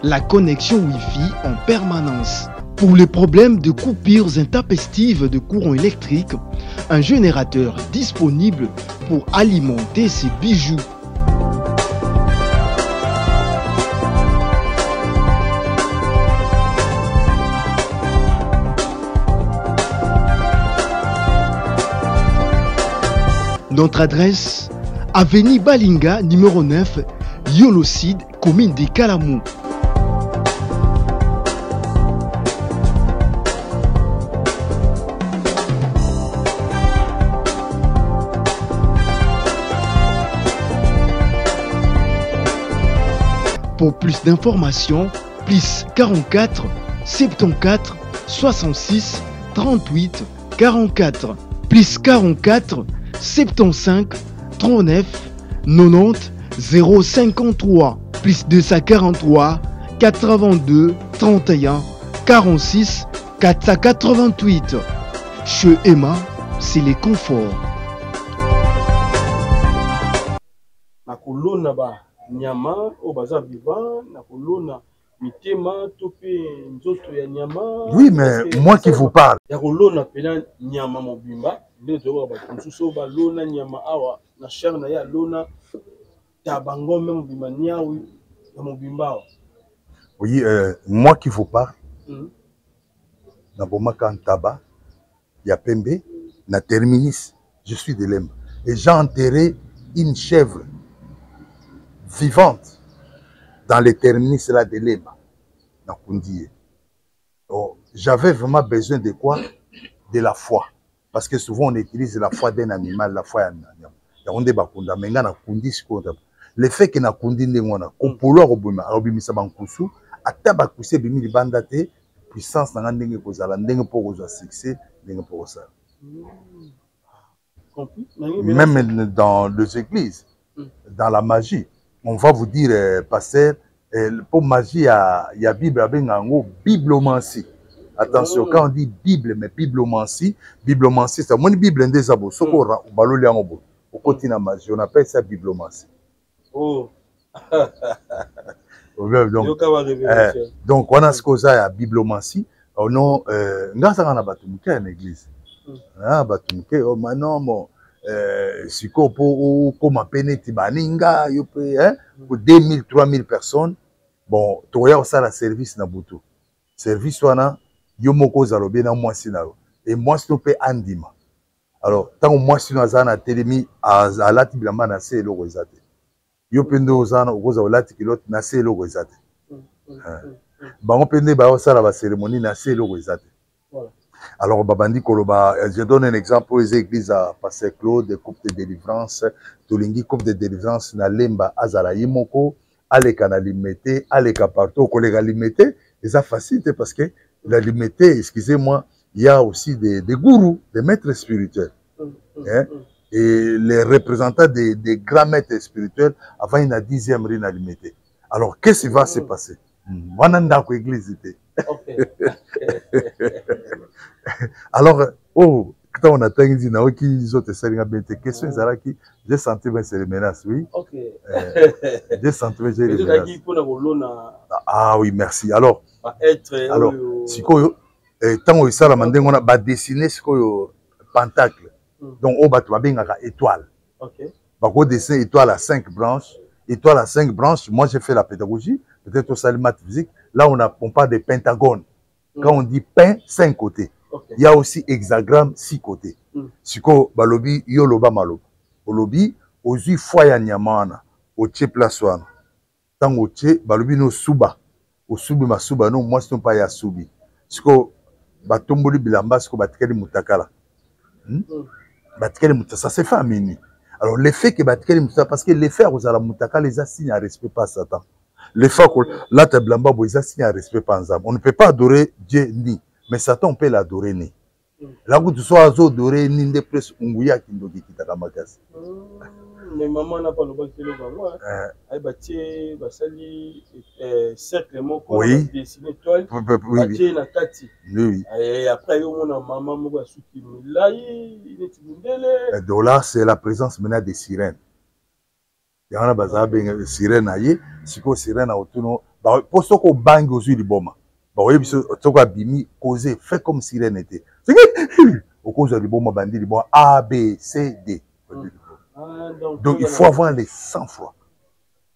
La la connexion Wi-Fi en permanence. Pour les problèmes de coupures intempestives de courant électrique, un générateur disponible pour alimenter ces bijoux. Notre adresse, avenue Balinga, numéro 9, Yolocide, commune de Kalamou. Pour plus d'informations, plus 44 74 66 38 44, plus 44 75 39 90 053, plus 243 82 31 46 488. Chez Emma, c'est les conforts. Nyama au bazar vivant, nakolona mitema topé nzoto ya nyama. Oui, mais moi qui vous parle. Yakolona pena nyama mobimba, ndeto ba kunsuso ba lona nyama awa na chair na ya lona tabango même mobimba nyawi ya mobimba. Oui, moi qui vous parle. Na bomaka ntaba ya pembe na terminis, je suis de Lemba et j'ai enterré une chèvre vivante dans les terminus là de Lemba. Oh, j'avais vraiment besoin de quoi? De la foi. Parce que souvent on utilise la foi d'un animal, la foi d'un animal. Le fait que na kundi ndengona, kopolo robuma, robimisa bankusu, ataba kuse bimi libandate, puissance na ndenge kozala, ndenge po kozwa succès, ndenge po kozala. Même dans les églises, dans la magie. On va vous dire, pasteur, pour magie, il y a Bible, il y a biblomancie. Attention, quand on dit Bible, mais biblomancie, c'est mon Bible des abos. Au côté de la magie, on appelle ça biblomancie. Oh. Donc, on a ce qu'on a biblomancie. On a une église. Oh, maintenant, si on peut peneti baninga pour 2000 3000 personnes, bon toya osala service na butu service wana yo moko zalobe na mwasi na yo et mwasi to pe andima. Alors tant mwasi na zana telemi alati bilamba na se eloko ezate yo pendo ozana okoza olati kilote na se eloko ezate bango pende ba osala ba cérémonie na se eloko ezate. Alors, Babandi Koloba, je donne un exemple aux églises à Pasteur Claude, des coupes de délivrance, Tolingi, coupe de délivrance, na Lemba, Azara Yimoko, Aleka na limité, Aleka partout, collègue limité, et ça facilite parce que la limité, excusez-moi, il y a aussi des gourous, des maîtres spirituels. Hein? Et les représentants des grands maîtres spirituels, avant, il y a 10e rina limité. Alors, qu'est-ce qui va se passer? Wananda église était. Alors, oh, quand on a dit qu'ils ont été questions, j'ai senti que c'est les menaces, oui. Ok. J'ai senti que j'ai les menaces. Ah oui, merci. Alors, si tant que ça, on a dessiné ce pentacle. Donc, on a étoile. On a dessiné étoile à 5 branches. Étoile à 5 branches, moi j'ai fait la pédagogie, peut-être au salle maths physique. Là, on parle de pentagone. Quand on dit pain, 5 côtés. Il y a aussi hexagramme, 6 côtés. Siko balobi yoloba malo. Olobi ozu foya nyamana, oche plaswana. Tant oche balobi no suba. Osubi masuba no moi c'est pas ya subi. Siko batomboli bilamba siko batikeli mutakala. Batikeli mutakala, ça c'est fait à minuit. Alors l'effet que batikeli mutakala parce que l'effet aux ala mutakala les assignes à respect pas Satan. L'effet que là ta blamba bo les assignes à respect pas ensemble. On ne peut pas adorer Dieu ni mais Satan on peut l'adorer ni. Là où tu sois adoré ni de plus unguya kindoki kitaka makasi. Mais maman n'a pas le bon kilo moi. Ay bâti basali cercle mon ko dessiner toile. Bâti na kati. Oui. Et après yo mona maman mo ba suki milai il est mundele. Là c'est la présence maintenant des sirènes. Il y en a baza ben sirène aye, siko sirène autono pour ce qu'on bang aux yeux du bon. Oui, ce qu'on a bimi, causé, fait comme si rien n'était. Au cause du bon bandit, du bon A, B, C, D. Donc il faut avoir les 100 fois.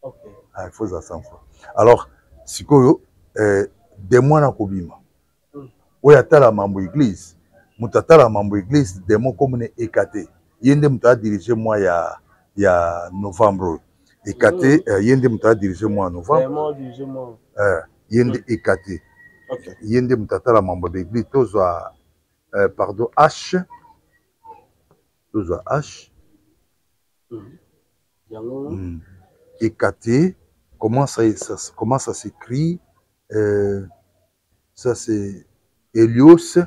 Il faut avoir 100 fois. Alors, si vous des mois dans Kobima, où il y a la membre église, mutata la membre église, des mots comme les écatés. Il y a des mutata dirigé moi il y a novembre. Écaté, il y a des mutata dirigé moi en novembre. Il y a des écatés. Il y a des mutata la membre d'église, tous pardon, H. Tous H. Écaté. Comment ça s'écrit? Ça c'est Helios.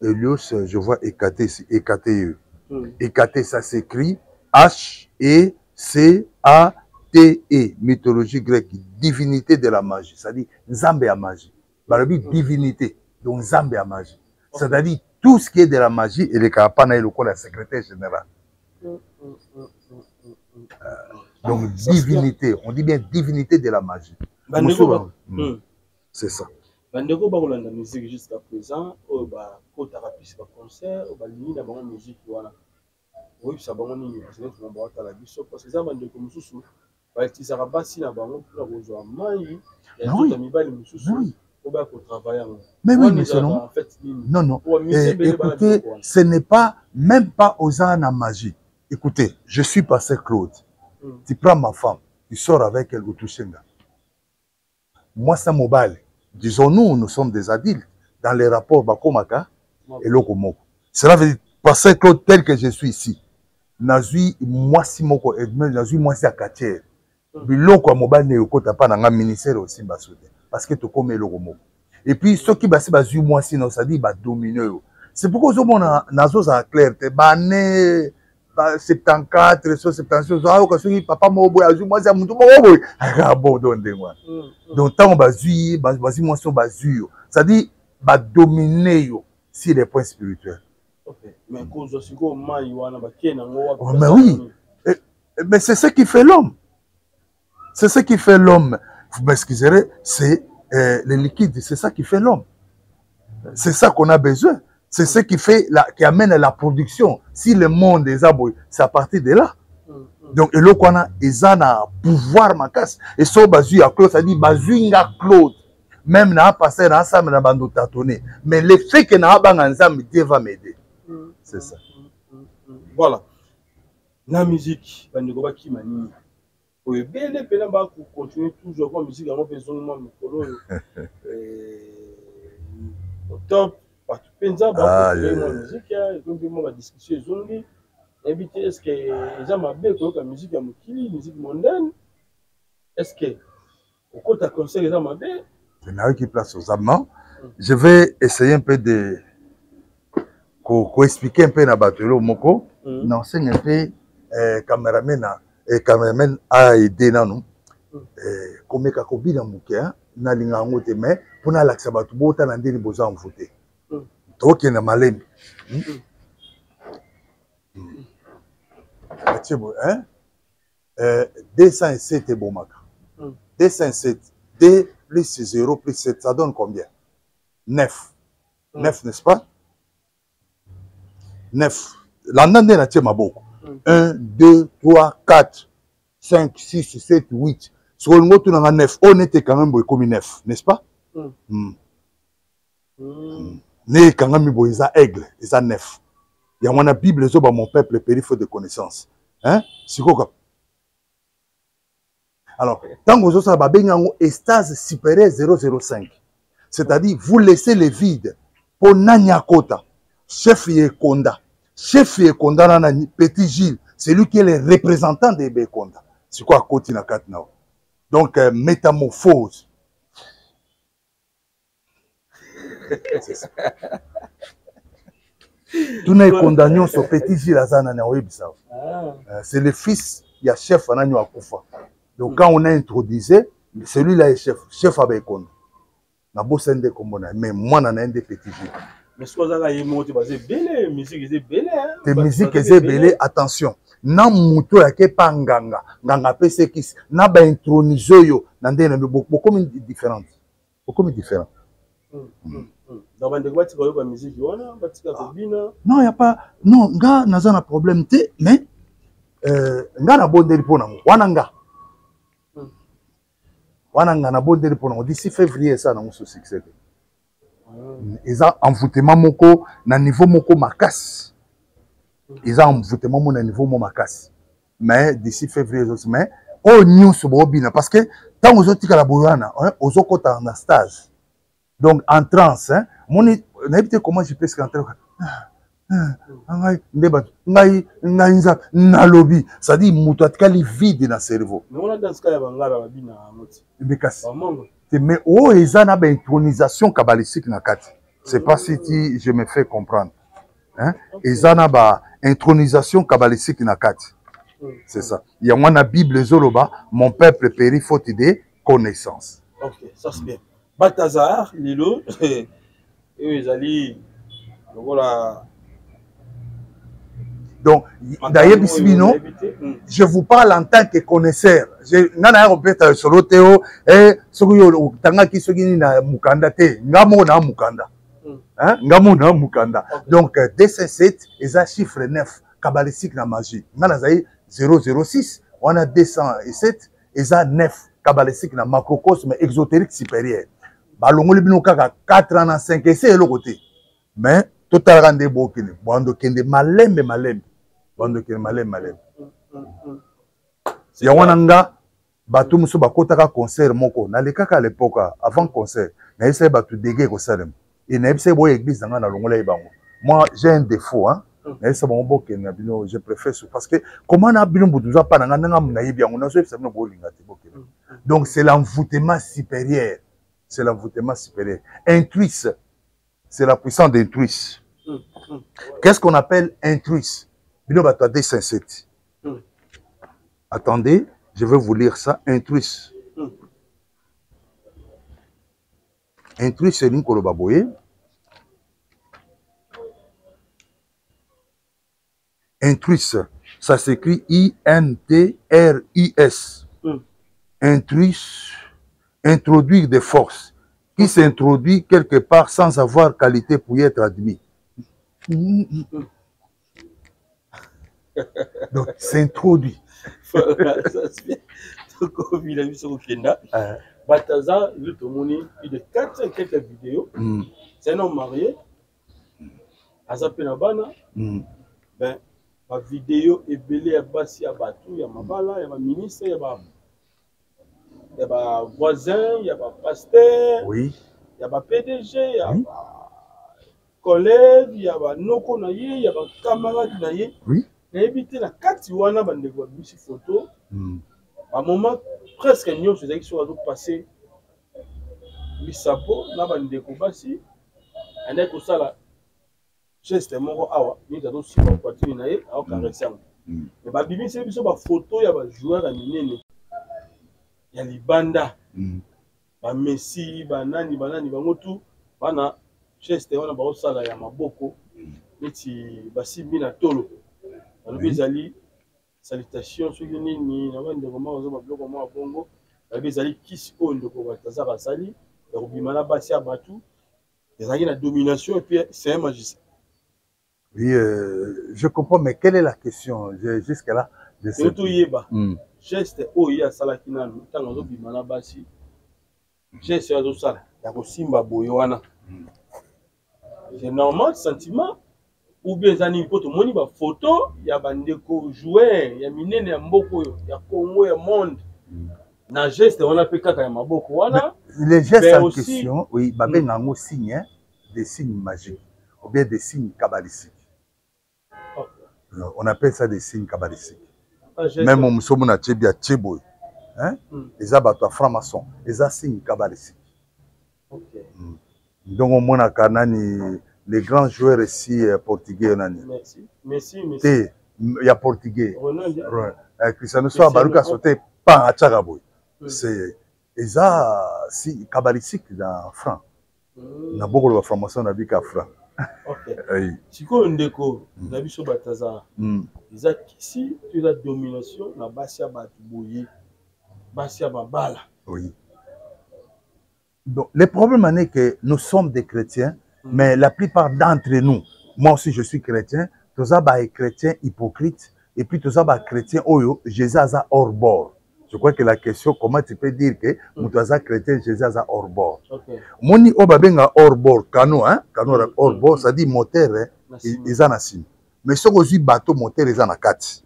Helios, je vois Écaté, c'est Écaté. Écaté, ça s'écrit H-E-C-A-T-E. Mythologie grecque, divinité de la magie. C'est-à-dire Nzambe à magie. Barabi, divinité. Donc Nzambe à magie. C'est-à-dire tout ce qui est de la magie et le Kapana et le corps, la secrétaire générale. Donc divinité, on dit bien divinité de la magie. C'est ça. Bandeko bakolanda musique jusqu'à présent, quand tu as rappelé le concert, tu as la musique. Oui, ça va nini parce que tu vas la biso parce que ça bandeko mususu ba tisaka basi na bango pour rejoindre mai et tout amibali mususu on va travailler. Mais oui, mais non. Non. Écoutez, ce n'est pas même pas aux ans en magie. Écoutez, je suis passé Claude. Tu prends ma femme, tu sors avec elle au Touchenga. Moi, c'est mobile. Disons-nous, nous sommes des adultes dans les rapports Bakomaka et Lokomoko. Cela veut dire, passer Claude tel que je suis ici. Nazui, moi, si moko, nazui, moi, si akatier. Biloko a mobile ne yoko tapa na nga ministère aussi basouté. Parce que tu connais Lokomoko. Et puis, ceux qui basent bazui, moi, si non, ça dit, bah, dominer. C'est pourquoi, au monde, nazo, ça clair, te bané, 74, 76, papa m'a dit, moi, c'est mon tout bon. Ah, bon, donc, tant on bazui, moi, si on bazui, ça dit, bah, dominer, sur les points spirituels. Mais oui, mais c'est ce qui fait l'homme. C'est ce qui fait l'homme. Vous m'excuserez, c'est le liquide, c'est ça qui fait l'homme. C'est ça qu'on a besoin. C'est ce qui fait qui amène la production. Si le monde est aboyé, c'est à partir de là. Donc, et là, qu'on a, ils ont un pouvoir ma casse. Et ça, bazu à Claude, ça dit bazu nga Claude. Même n'a pas passé dans ça, mais n'a pas tâtonné. Mais le fait que n'a pas ensemble, Dieu va m'aider. C'est ça. Voilà. La musique, bandeko qui mani. Oui, bien les pénales va continuer toujours comme musique, on a besoin de moi, au top. Pensa ba musique ya donc moi discussion zongi invité est-ce que les ma bien que la musique ya mukili musique mondaine est-ce que au côté conseil les ma bien je n'ai qui place aux amants je vais essayer un peu de expliquer un peu na batelo moko non c'est un peu cameraman a aidé nanu comme ka kobina mukia na linga ngote mais pour na laksa batu bota na ndeni boza en voter. Ok, na malem. 207 est bon, Maka. 207. 2 plus 0 plus 7, ça donne combien? 9. 9, n'est-ce pas? 9. L'année n'a pas beaucoup. 1, 2, 3, 4, 5, 6, 7, 8. Sur le mot, tu as 9. On était quand même comme 9, n'est-ce pas? Ne quand même boisa aigle, ils ont 9. Il y a une Bible, les mon peuple périphérie de connaissance. Hein? Alors, tant que vous avez un stase supérieur 0,05, c'est-à-dire vous laissez le vide pour Nanya Kota, chef Yekonda. Chef Yekonda, Petit Gilles, c'est lui qui est le représentant de Bekonda. C'est quoi Koti na Katnao? Donc, métamorphose. Tout n'est condamné sur Petit Gilles Azana. C'est le fils, il y a chef Ananyo Akoufa. Donc quand on a introduit, celui-là est chef avec Konda. Mais moi, on a un des Petit Gilles. Mais ce qu'on a eu, c'est belé, musique c'est belé. Tes musiques c'est belé, attention. Na muto ya ke panganga, nganga pese kis, na ba intronizo yo, nande na beaucoup différentes. Beaucoup différents. Dans bande quoi tu vois musique wana, batika kobina. Non, y a pas non, nga naza na problème te, mais nga na bondeli pona wana nga. Wana nga na bondeli pona d'ici février ça na mon succès. Ils ont envoûtement moko na niveau moko makasi. Ils ont envoûtement mon niveau moko makasi. Mais d'ici février aussi, mais oh news bobina parce que tant aux autres la boyana, aux autres côté en stage. Donc en transe, hein, mon n'habite comment je peux entrer. Na lobby, ça dit muto atkali vide na cerveau. Mais on a dans ce cas ya bangala babina moti. Bekasi. Mais oh, ils ont une intronisation kabbalistique na kati. C'est pas si je me fais comprendre. Hein? Ils ont une intronisation kabbalistique na kati. C'est ça. Il y a une Bible Zoroba, mon peuple périt faute de connaissance. Ok, ça c'est bien. Balthazar, Lilo, et ils allaient. Voilà. Donc, d'ailleurs, je vous parle en tant que connaisseur. Je n'ai pas sur l'autéo et ce que je na mukanda te, ngamo na mukanda. Hein? Ngamo na mukanda. Donc, DC7, ils ont chiffre 9, kabbalistique na magie. Ngana zaï 006, on a 207, ils ont 9, kabbalistique na macrocosme exotérique supérieur. Balongo libino kaka 4 ans 5 et c'est le côté. Mais, total rande bokine. Bando kende malembe. Bando kende malembe. Ya wananga batu muso bakotaka concert moko na lekaka à l'époque avant concert na essaye batu dégué ko salem et na essaye boy église nga na longola ibango. Moi j'ai un défaut hein na essaye bon boke na bino je préfère parce que comment na bino butuza pa nga na yibi yango na so essaye no bolinga te boke. Donc c'est l'envoûtement supérieur. C'est l'envoûtement supérieur. Intuice, c'est la puissance d'intuice. Qu'est-ce qu'on appelle intuice? Bino bato dessin 7. Attendez, je vais vous lire ça. Intuice. Intuice, c'est Nicolas Baboye. Intuice, ça s'écrit I-N-T-R-I-S. Intuice, introduire des forces qui s'introduit quelque part sans avoir qualité pour y être admis. Donc, s'introduit. Voilà, ça se fait. Donc, comme il a vu sur le Kenda, Balthazar, il a plus de 400 quelques vidéos. C'est un homme marié. À Zapenabana, ben, ma vidéo est belée à Bassi, à Batou, il y a Mabala, il y a ma ministre, il y a ma voisin, il y a ma pasteur, oui. Il y a ma PDG, il y a ma collègue, il y a ma Noko Naye, il y a ma camarade Naye. Oui. Éviter la carte wana bande kwa bisi photo à moment presque nyom c'est qui soit passé bisapo na bande ko basi ane ko sala geste moko awa ni za do sipa kwatini na ye au caresser mais ba bibi c'est biso ba photo ya ba joueur ya minene ya libanda ba Messi banani bango tu bana geste wana ba sala ya maboko neti basimbi na tolo. Albizali, salutations sur les lignes, na bande comment on va bloquer moi bongo. Albizali kiss on de Balthazar Asali, et Rubimana Bassi Abatou. Ils ont la domination et puis c'est un magicien. Oui, je comprends, mais quelle est la question jusqu'à là? C'est tout yeba. Geste oya salakina, tant on Rubimana Bassi. Geste à sala, ya ko simba boyoana. C'est normal sentiment. Ou bien zani poto moni ba photo ya bandeko joueur ya minene ya mboko ya Congo ya monde na geste on a fait kaka ya maboko wana les gestes en question oui ba bengango signe des signes magiques ou bien des signes kabbalistiques. On appelle ça des signes kabbalistiques. Même on somo na tchebia tcheboy hein les abattoirs francs-maçons les signes kabbalistiques. OK. Donc on mona kanani les grands joueurs ici portugais. Merci. Il y a portugais. Cristiano Soa Baruka sauté pas à Tchagaboy. C'est si kabbalistique dans franc. Na beaucoup de francs-maçons na bika franc. sikoyo ndeko na biso Balthazar eza kisi to eza domination na basi ya bato boye basi ya babala. Oui. Donc, le problème est que nous sommes des chrétiens, mais la plupart d'entre nous, moi aussi je suis chrétien, tous les chrétiens hypocrites, et puis tous les chrétiens, oh, Jésus a hors bord. Je crois que la question, comment tu peux dire que nous sommes chrétiens, Jésus a hors bord. Moni obabenga hors bord, cano, hein, cano hors bord, ça dit moteur, hein, ils en assument. Mais ce que bateau moteur, ils en a quatre.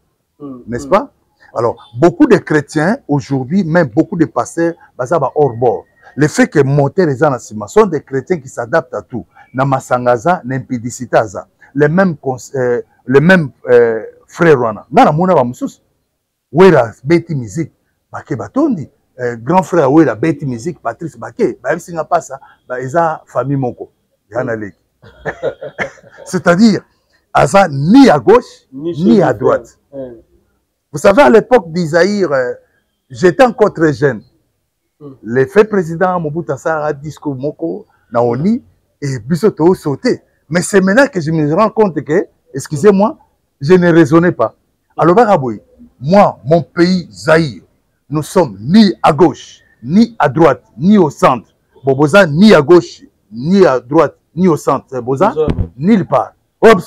N'est-ce pas? Alors, beaucoup de chrétiens, aujourd'hui, même beaucoup de pasteurs, ça va hors bord. Le fait que moteur les en sont des chrétiens qui s'adaptent à tout. Na masangaza, n'impédicité les mêmes frères wana. Na mona ba musus. Wera beti musique, bake batondi. Grand frère wera beti musique, Patrice bake. Ba singa pasa, ba eza famille moko. Yana leki. C'est-à-dire, aza ni à gauche, ni à droite. Vous savez, à l'époque d'Isaïe, j'étais encore très jeune. Le fait président Mobutu Sara discours moko naoni et bisoto sauté. Mais c'est maintenant que je me rends compte que, excusez-moi, je ne raisonnais pas. Alors Baraboui, moi, mon pays Zaïre, nous sommes ni à gauche, ni à droite, ni au centre. Boboza ni à gauche, ni à droite, ni au centre. Boboza nulle part. Tout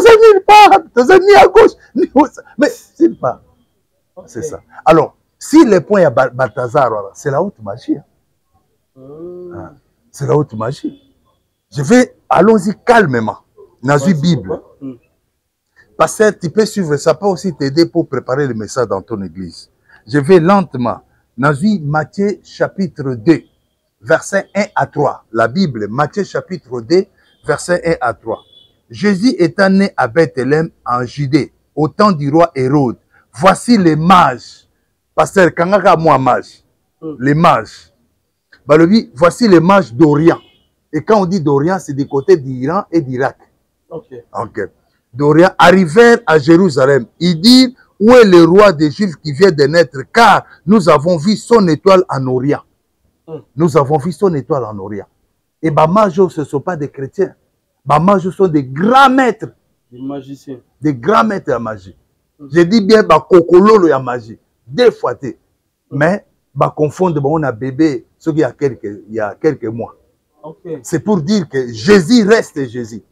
ça nulle part, tout ça ni à gauche, ni au centre. Mais nulle part. C'est ça. Alors, si le point est Balthazar, c'est la haute magie. Hein. C'est la haute magie. Je vais, allons-y calmement. Dans une Bible. Parce que tu peux suivre, ça peut aussi t'aider pour préparer le message dans ton église. Je vais lentement. Dans une Matthieu chapitre 2, versets 1 à 3. La Bible, Matthieu chapitre 2, versets 1 à 3. Jésus étant né à Bethléem en Judée, au temps du roi Hérode. Voici les mages. Pasteur, Kangaka moi mage. Les mages. Voici les mages d'Orient. Et quand on dit d'Orient, c'est du côté d'Iran et d'Irak. Ok. D'Orient arrivèrent à Jérusalem. Ils disent, où est le roi des Juifs qui vient de naître? Car nous avons vu son étoile en Orient. Nous avons vu son étoile en Orient. Et les mages, ce ne sont pas des chrétiens. Les mages sont des grands maîtres. Des magiciens. Des grands maîtres de la magie. Je dis bien, kokololo ya magie. Deux fois. Mais, confondre, on a bébé, ce qu'il y a quelques mois. C'est pour dire que Jésus reste Jésus.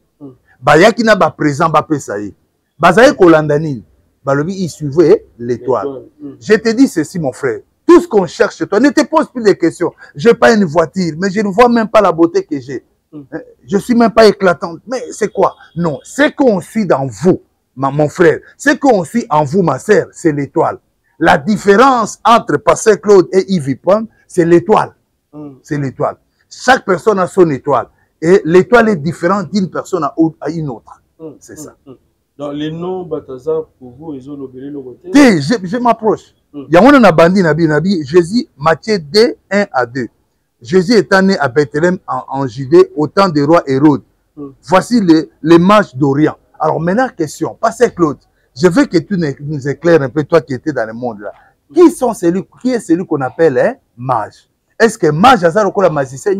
Bayaki na ba présent ba pesaï. Bazaye kolandani. Balobi il suivait l'étoile. Je te dis ceci mon frère. Tout ce qu'on cherche chez toi, ne te pose plus de questions. Je n'ai pas une voiture, mais je ne vois même pas la beauté que j'ai. Je ne suis même pas éclatante. Mais c'est quoi? Non, ce qu'on suit dans vous, mon frère, ce qu'on suit en vous, ma sœur, c'est l'étoile. La différence entre Pasteur Claude et Yves Ipon, c'est l'étoile. C'est l'étoile. Chaque personne a son étoile. Et l'étoile est différente d'une personne à une autre. C'est ça. Donc, les noms Balthazar, pour vous, ils ont l'obéli le côté. Je m'approche. Il y a un bandit, Nabi, Jésus, Matthieu 2, 1 à 2. Jésus étant né à Bethléem en Judée, au temps du roi Hérode. Voici les mages d'Orient. Alors maintenant, question. Pasteur Claude, je veux que tu nous éclaires un peu, toi qui étais dans le monde là. Qui est celui qu'on appelle mage? Est-ce que mage, c'est la magicien?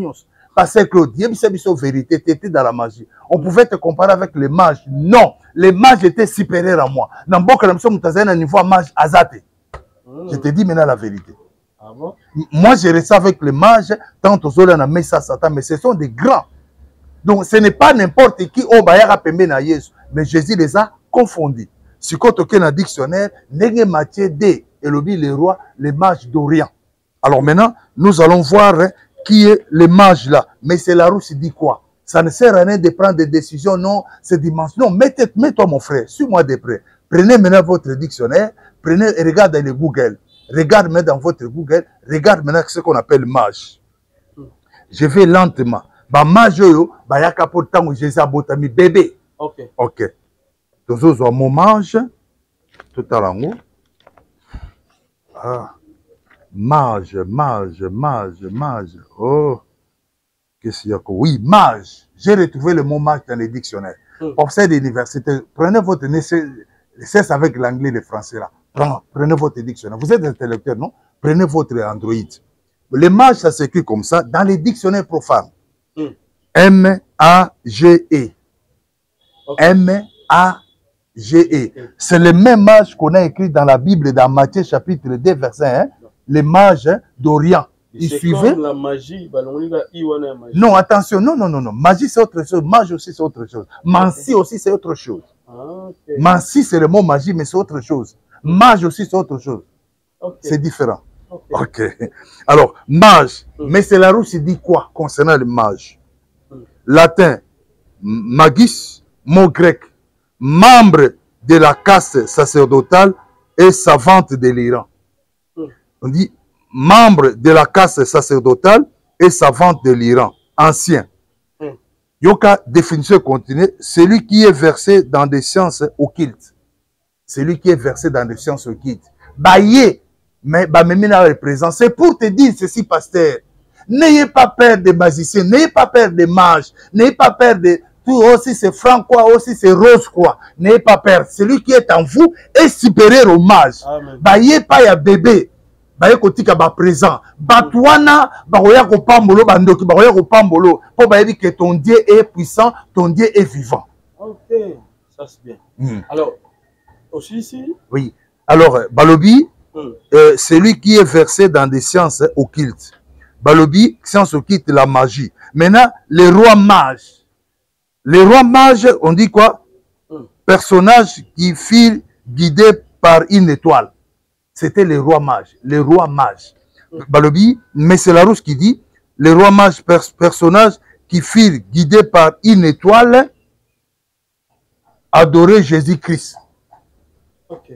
Pasteur Claude, il y a une vérité, tu étais dans la magie. On pouvait te comparer avec les mages. Non, les mages étaient supérieurs à moi. Dans beaucoup de gens, tu as un niveau mage azate. Je te dis maintenant la vérité. Ah bon? Moi, je reste avec les mages, tant aux autres, mais ce sont des grands. Donc, ce n'est pas n'importe qui, mais Jésus les a confondus. Si tu as un dictionnaire, Nege Matthieu D, Elobi, les rois, les mages d'Orient. Alors maintenant, nous allons voir qui est le mage là. Mais c'est la roue qui dit quoi? Ça ne sert à rien de prendre des décisions, non, c'est dimanche. Non, mets-toi mon frère, suis-moi de près. Prenez maintenant votre dictionnaire, prenez et regardez le Google. Regarde maintenant dans votre Google, regarde maintenant ce qu'on appelle mage. Je vais lentement. Ba mage yo, ba yaka pour tango Jésus abotami bébé. Ok. Ok. Tozo zo mon mage. Tout à l'ango. Ah. Mage. Oh. Qu'est-ce qu'il y a? Oui, mage. J'ai retrouvé le mot mage dans les dictionnaires. Professeur d'université, prenez votre cesse avec l'anglais et le français là. Prenez votre dictionnaire. Vous êtes intellectuel, non? Prenez votre Android. Les mages, ça s'écrit comme ça dans les dictionnaires profanes. M-A-G-E. Okay. M-A-G-E. C'est le même mage qu'on a écrit dans la Bible, dans Matthieu chapitre 2, verset 1. Les mages d'Orient. Ils suivaient. Comme la magie, non, attention, non. Magie, c'est autre chose. Mage aussi, c'est autre chose. Mansi aussi, c'est autre chose. Okay. Mansi, c'est le mot magie, mais c'est autre chose. Mage aussi, c'est autre chose. Okay. C'est différent. Ok. Alors, mage. Mais c'est la Russie dit quoi concernant le mage? Latin, magis, mot grec. Membre de la caste sacerdotale et savante de l'Iran. On dit membre de la caste sacerdotale et savante de l'Iran. Ancien. Yoka, définition continue, celui qui est versé dans des sciences occultes. Celui qui est versé dans des sciences occultes. Baye, mais Bamemina est présent. C'est pour te dire ceci, pasteur. N'ayez pas peur des magiciens, n'ayez pas peur des mages, n'ayez pas peur de tout, aussi c'est franc quoi, aussi c'est rose quoi. N'ayez pas peur. Celui qui est en vous est supérieur au mage. Baye pas ya bébé. Baye kotika ba présent. Batouana, baroya ko pambolo, bandoki, baroya ko pambolo. Pour baye que ton Dieu est puissant, ton Dieu est vivant. Ok, ça c'est bien. Alors, aussi ici. Oui. Alors, Balobi, celui qui est versé dans des sciences occultes. Balobi, science occulte, la magie. Maintenant, les rois mages. Les rois mages, on dit quoi? Personnages qui furent guidés par une étoile. C'était les rois mages. Les rois mages. Balobi, mais c'est la Rousse qui dit, les rois mages, personnages qui furent guidés par une étoile, adoraient Jésus-Christ. Ok.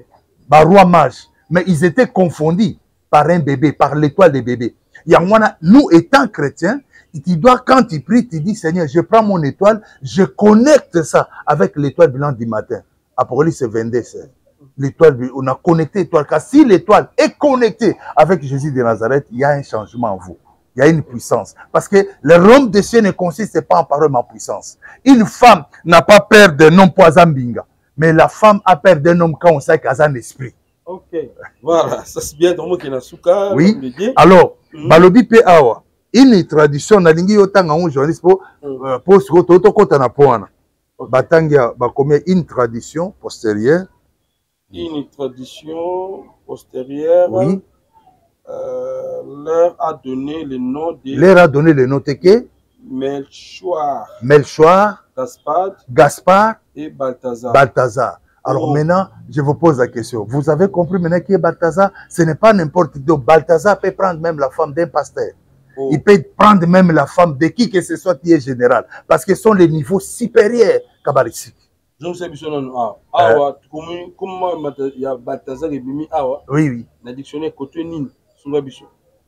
Bah, roi mage. Mais ils étaient confondus par un bébé, par l'étoile des bébés. Nous, étant chrétiens, tu dois, quand tu pries, tu dis, Seigneur, je prends mon étoile, je connecte ça avec l'étoile blanche du matin. Apocalypse 22, l'étoile, on a connecté l'étoile. Car si l'étoile est connectée avec Jésus de Nazareth, il y a un changement en vous. Il y a une puissance. Parce que le royaume des cieux ne consiste pas en parole, mais en puissance. Une femme n'a pas peur d'un homme poison binga. Mais la femme a peur d'un homme quand on sait qu'elle a un esprit. Ok. Voilà. Ça c'est bien. Oui. Alors, Balobi pe awa. Une tradition, na lingi yotanga un journaliste pour ce que tu as na poana. Batangia, une tradition postérieure. Une tradition postérieure. Oui. Leur a donné le nom de... Leur a donné le nom de qui? Melchoir. Melchoir. Gaspard. Et Balthazar. Balthazar. Alors maintenant, je vous pose la question. Vous avez compris maintenant qui est Balthazar? Ce n'est pas n'importe qui. Balthazar peut prendre même la femme d'un pasteur. Il peut prendre même la femme de qui que ce soit qui est général. Parce que ce sont les niveaux supérieurs kabbalistiques. Je ne sais pas si comment il y a Balthazar et Bimi Awa. Oui, oui. Dans le dictionnaire côté Nine.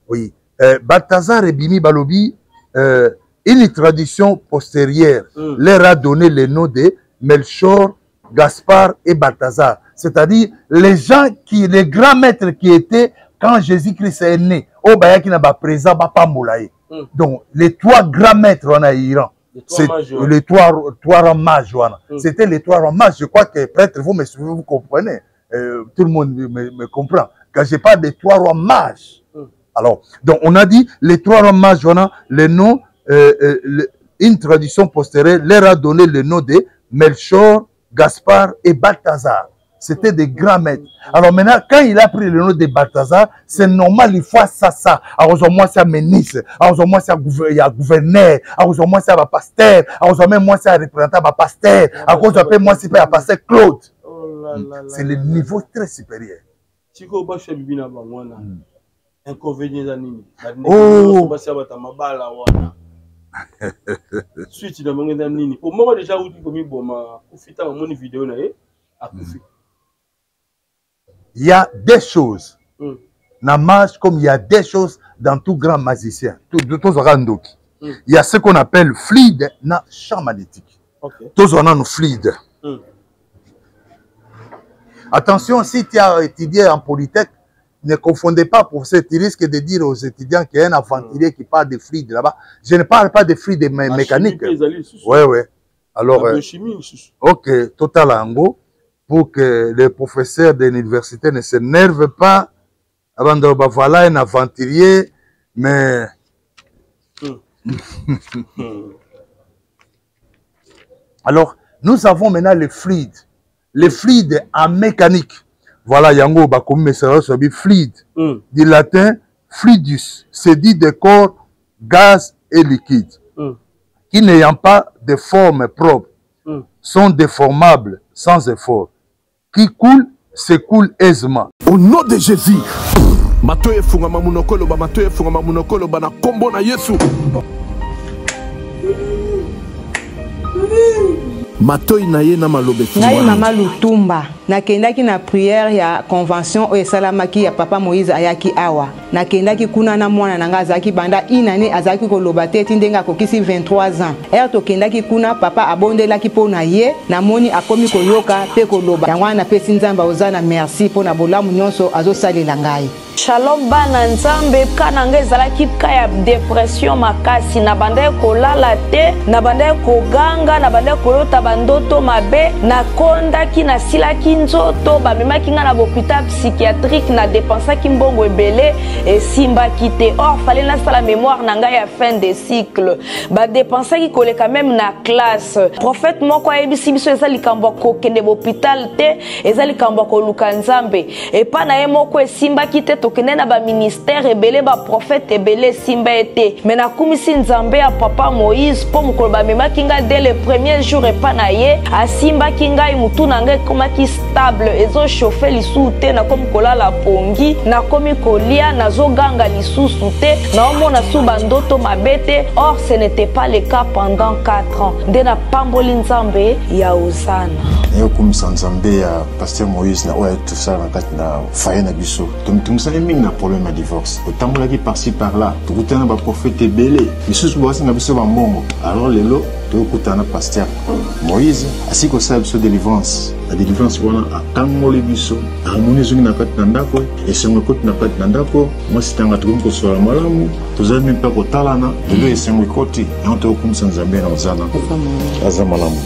Oui. Balthazar et Bimi Balobi, une tradition postérieure leur a donné le nom de Melchior, Gaspard et Balthazar. C'est-à-dire les gens qui, les grands maîtres qui étaient quand Jésus-Christ est né, au Bayaki n'a pas présent, pas moulaye. Donc les trois grands maîtres en Iran, c'est les trois mages. C'était les trois mages. Je crois que prêtre, vous me suivez, vous comprenez. Tout le monde me comprend. Quand je parle des trois rois mages. Alors, donc on a dit les trois rois mages, le nom, une tradition postérieure leur a donné le nom de Melchior, Gaspard et Balthazar. C'était des grands maîtres. Alors maintenant, quand il a pris le nom de Balthazar, c'est normal, il faut ça. Alors moi, c'est un ministre. Alors moi, c'est un gouverneur. Alors moi, c'est un pasteur. Alors moi, c'est un représentant de pasteur. Alors moi, c'est un pasteur Claude. C'est le niveau très supérieur. Oh! Il y a des choses dans mage comme il y a des choses dans tout grand magicien. Il y a ce qu'on appelle fluide dans champ magnétique. Tous on a nos fluides. Attention, si tu as étudié en Polytech, ne confondez pas pour ça, tu risques de dire aux étudiants qu'il y a un aventurier qui parle de fluides là-bas. Je ne parle pas de fluides mécaniques. Oui, oui. Alors, ok, total ango. Pour que les professeurs de l'université ne s'énervent pas avant de voilà un aventurier, mais Alors, nous avons maintenant les fluides. Les fluides en mécanique. Voilà, yango, comme message, fluide. Du latin, fluidus. C'est dit des corps, gaz et liquide. Qui n'ayant pas de forme propre, sont déformables sans effort. Qui coulent, s'écoulent aisément. Au nom de Jésus. Matoye fungama munokolo ba matoye fungama munokolo ba na kombo na Yesu. Matoyi na ye na malobe ngai mama Lutumba nakendaki na prière ya convention oyo esalamaki ya papa Moïse ayaki awa nakendaki kuna na mwana nanga azalaki banda inane azalaki koloba te eti ndenge akokisi 23 ans ere tokendaki kuna papa abondelaki mpo na ye namoni akomi koyoka mpe koloba yango wana napesi nzambe oza na merci mpo na bolamu nyonso azosalela ngai. Shalom bana nzambe kana nga ezalaki ka ya depression makasi na banda kolala te na banda koganga na banda kolota bandoto mabe na kondaki na silaki nzoto bamemaki nga na hôpital psychiatrique na dépensaki mbongo ebele esimbaki te or fallait nasala mémoire na nga ya fin de cycle ba dépensaki koleka même na classe prophète moko ayebisi biso eza likambo kokende hôpital te eza likambo koluka nzambe epa na ye moko esimbaki te tokende na ba ministère ebele ba prophète ebele simba ete mais nakumisi nzambe ya papa Moïse po mokolo bamemaki nga dès le premier jour epa na ye asimbaki ngai mutu na ngai ekomaki stable ezochauffe lisusu te nakomi kolala pongi nakomi kolia nazoganga lisusu te naomona su bandoto mabe te or ce n'était pas le cas pendant 4 ans nde napamboli nzambe ya Osana nayokumisa nzambe ya pasteur Moïse na oyo tosala na kati na faye na biso tomitungisani mingi na problème ya divorce otambolaki par-ci par-là tokutana na baprofete ebele misusu bawasinga biso bambongo alors lelo tokutana na pasteur Moïse asi kosala biso délivrance la délivrance wana akangoli biso harmonie ezongi na kati na ndako esengo ekoti na kati na ndako mwasi tanga tokomi kosola malamu tozali mpe mpe kotalana lelo esengo ekoti yango tokokumisa nzambe na ozana aza malamu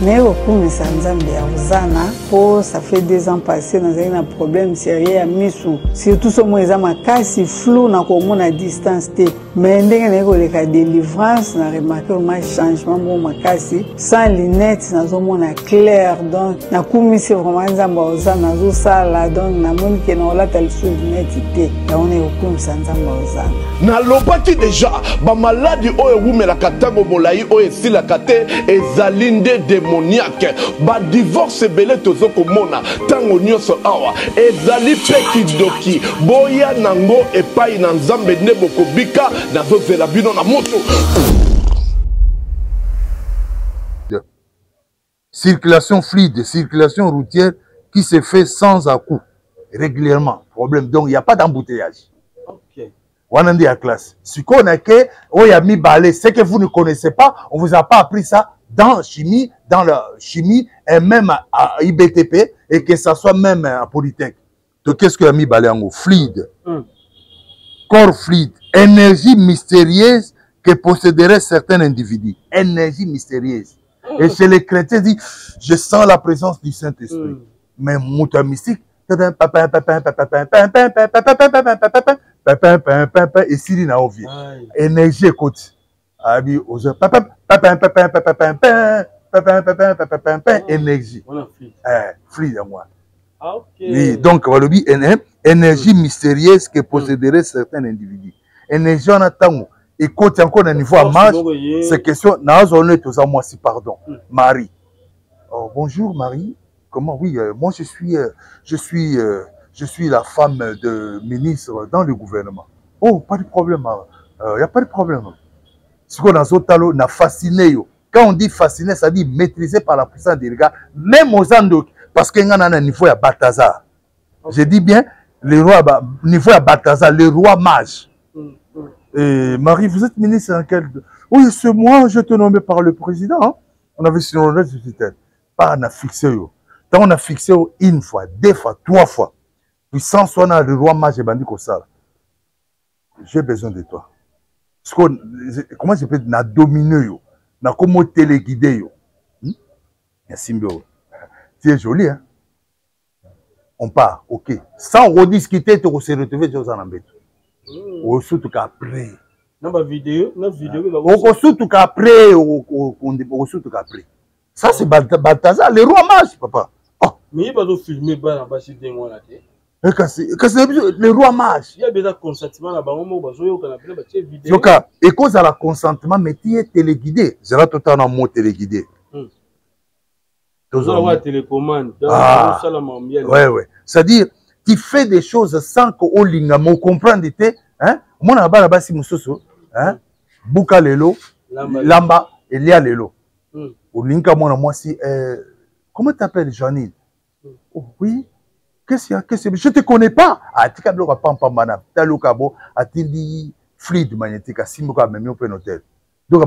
naye kokumisa nzambe ya Osana po ça fait 2 ans passé nazali na problème sérieux ya misu surtout somo eza makasi flou na komona distance te mais ndenge naye koleka délivrance na remarqué ma changement mo makasi sans lunettes nazomona clair donc nakumisi vraiment nzambe ya Osana nazosala donc namoni ke naolata lisu lunettes te yango naye kokumisa nzambe ya Osana nalobaki deja bamaladi oyo ewumelaka ntango molai oyo esilaka te ezali nde démoniaque badivorce ebele tozokomona ntango nyonso awa ezali mpe kidoki boya nango epai na nzambe nde bokobika nazozela bino na moto. Circulation fluide, circulation routière qui se fait sans à-coup régulièrement. Problème. Donc il n'y a pas d'embouteillage. Wanandi à classe. Ce qu'on a que, mi balé, c'est que vous ne connaissez pas, on vous a pas appris ça dans chimie, dans la chimie et même à IBTP et que ça soit même à Polytech. Donc qu'est-ce que mi balé en haut? Fluide. Corps fluide. Énergie mystérieuse que posséderaient certains individus. Énergie mystérieuse. Et chez les chrétiens, dit, je sens la présence du Saint-Esprit. Mais mouta mystique, et Siri na ovi énergie écoute abi ozo énergie fluide moi donc on le dit énergie mystérieuse que posséderaient certains individus énergie en attendant écoute encore un niveau à marche c'est question na zone tous à moi si pardon Marie oh bonjour Marie comment oui moi je suis la femme de ministre dans le gouvernement. Oh, pas de problème. Il n'y a pas de problème. Ce qu'on a zotalo, n'a fasciné. Quand on dit fasciné, ça dit maîtrisé par la puissance des regards, même aux Andes, parce qu'il y a un niveau à Balthazar. Je dis bien, le roi, niveau à Balthazar, le roi mage. Et Marie, vous êtes ministre dans quel... Oui, c'est moi, je te nommé par le président. Hein? On avait signé le sociétaire. Pas on a fixé. Quand on a fixé une fois, 2 fois, 3 fois, puissance on a le roi mage et bandit comme ça. J'ai besoin de toi. Comment je peux na dominer yo, na comment téléguider yo. Merci mbio. Tu es joli hein. On part, ok. Sans rediscuter, tu vas se retrouver sur un embêtement. Ou surtout qu'après. Dans ma vidéo, ou surtout qu'après, ou surtout qu'après. Ça, c'est Balthazar, le roi mage, papa. Oh. Mais il va pas filmer là bas chez des mois là. Le roi mage. Il y a déjà consentement là-bas, on va jouer au canapé, bah tiens vidéo. Donc, et cause à la consentement, mais tu es téléguidé. C'est là tout un mot téléguidé. Tu dois télécommande. Ouais. C'est-à-dire, tu fais des choses sans que l'ingamo comprenne. Hein? Mon abba là-bas, si moussoso, hein? Bouka lelo, lamba, et lia lelo. Au linka, moi, si, comment t'appelles, Janine? Oh, oui. Qu'est-ce qu'il y a? Je ne te connais pas. Ah, tu as dit que tu as fluide magnétique, si tu as même au hôtel. Donc,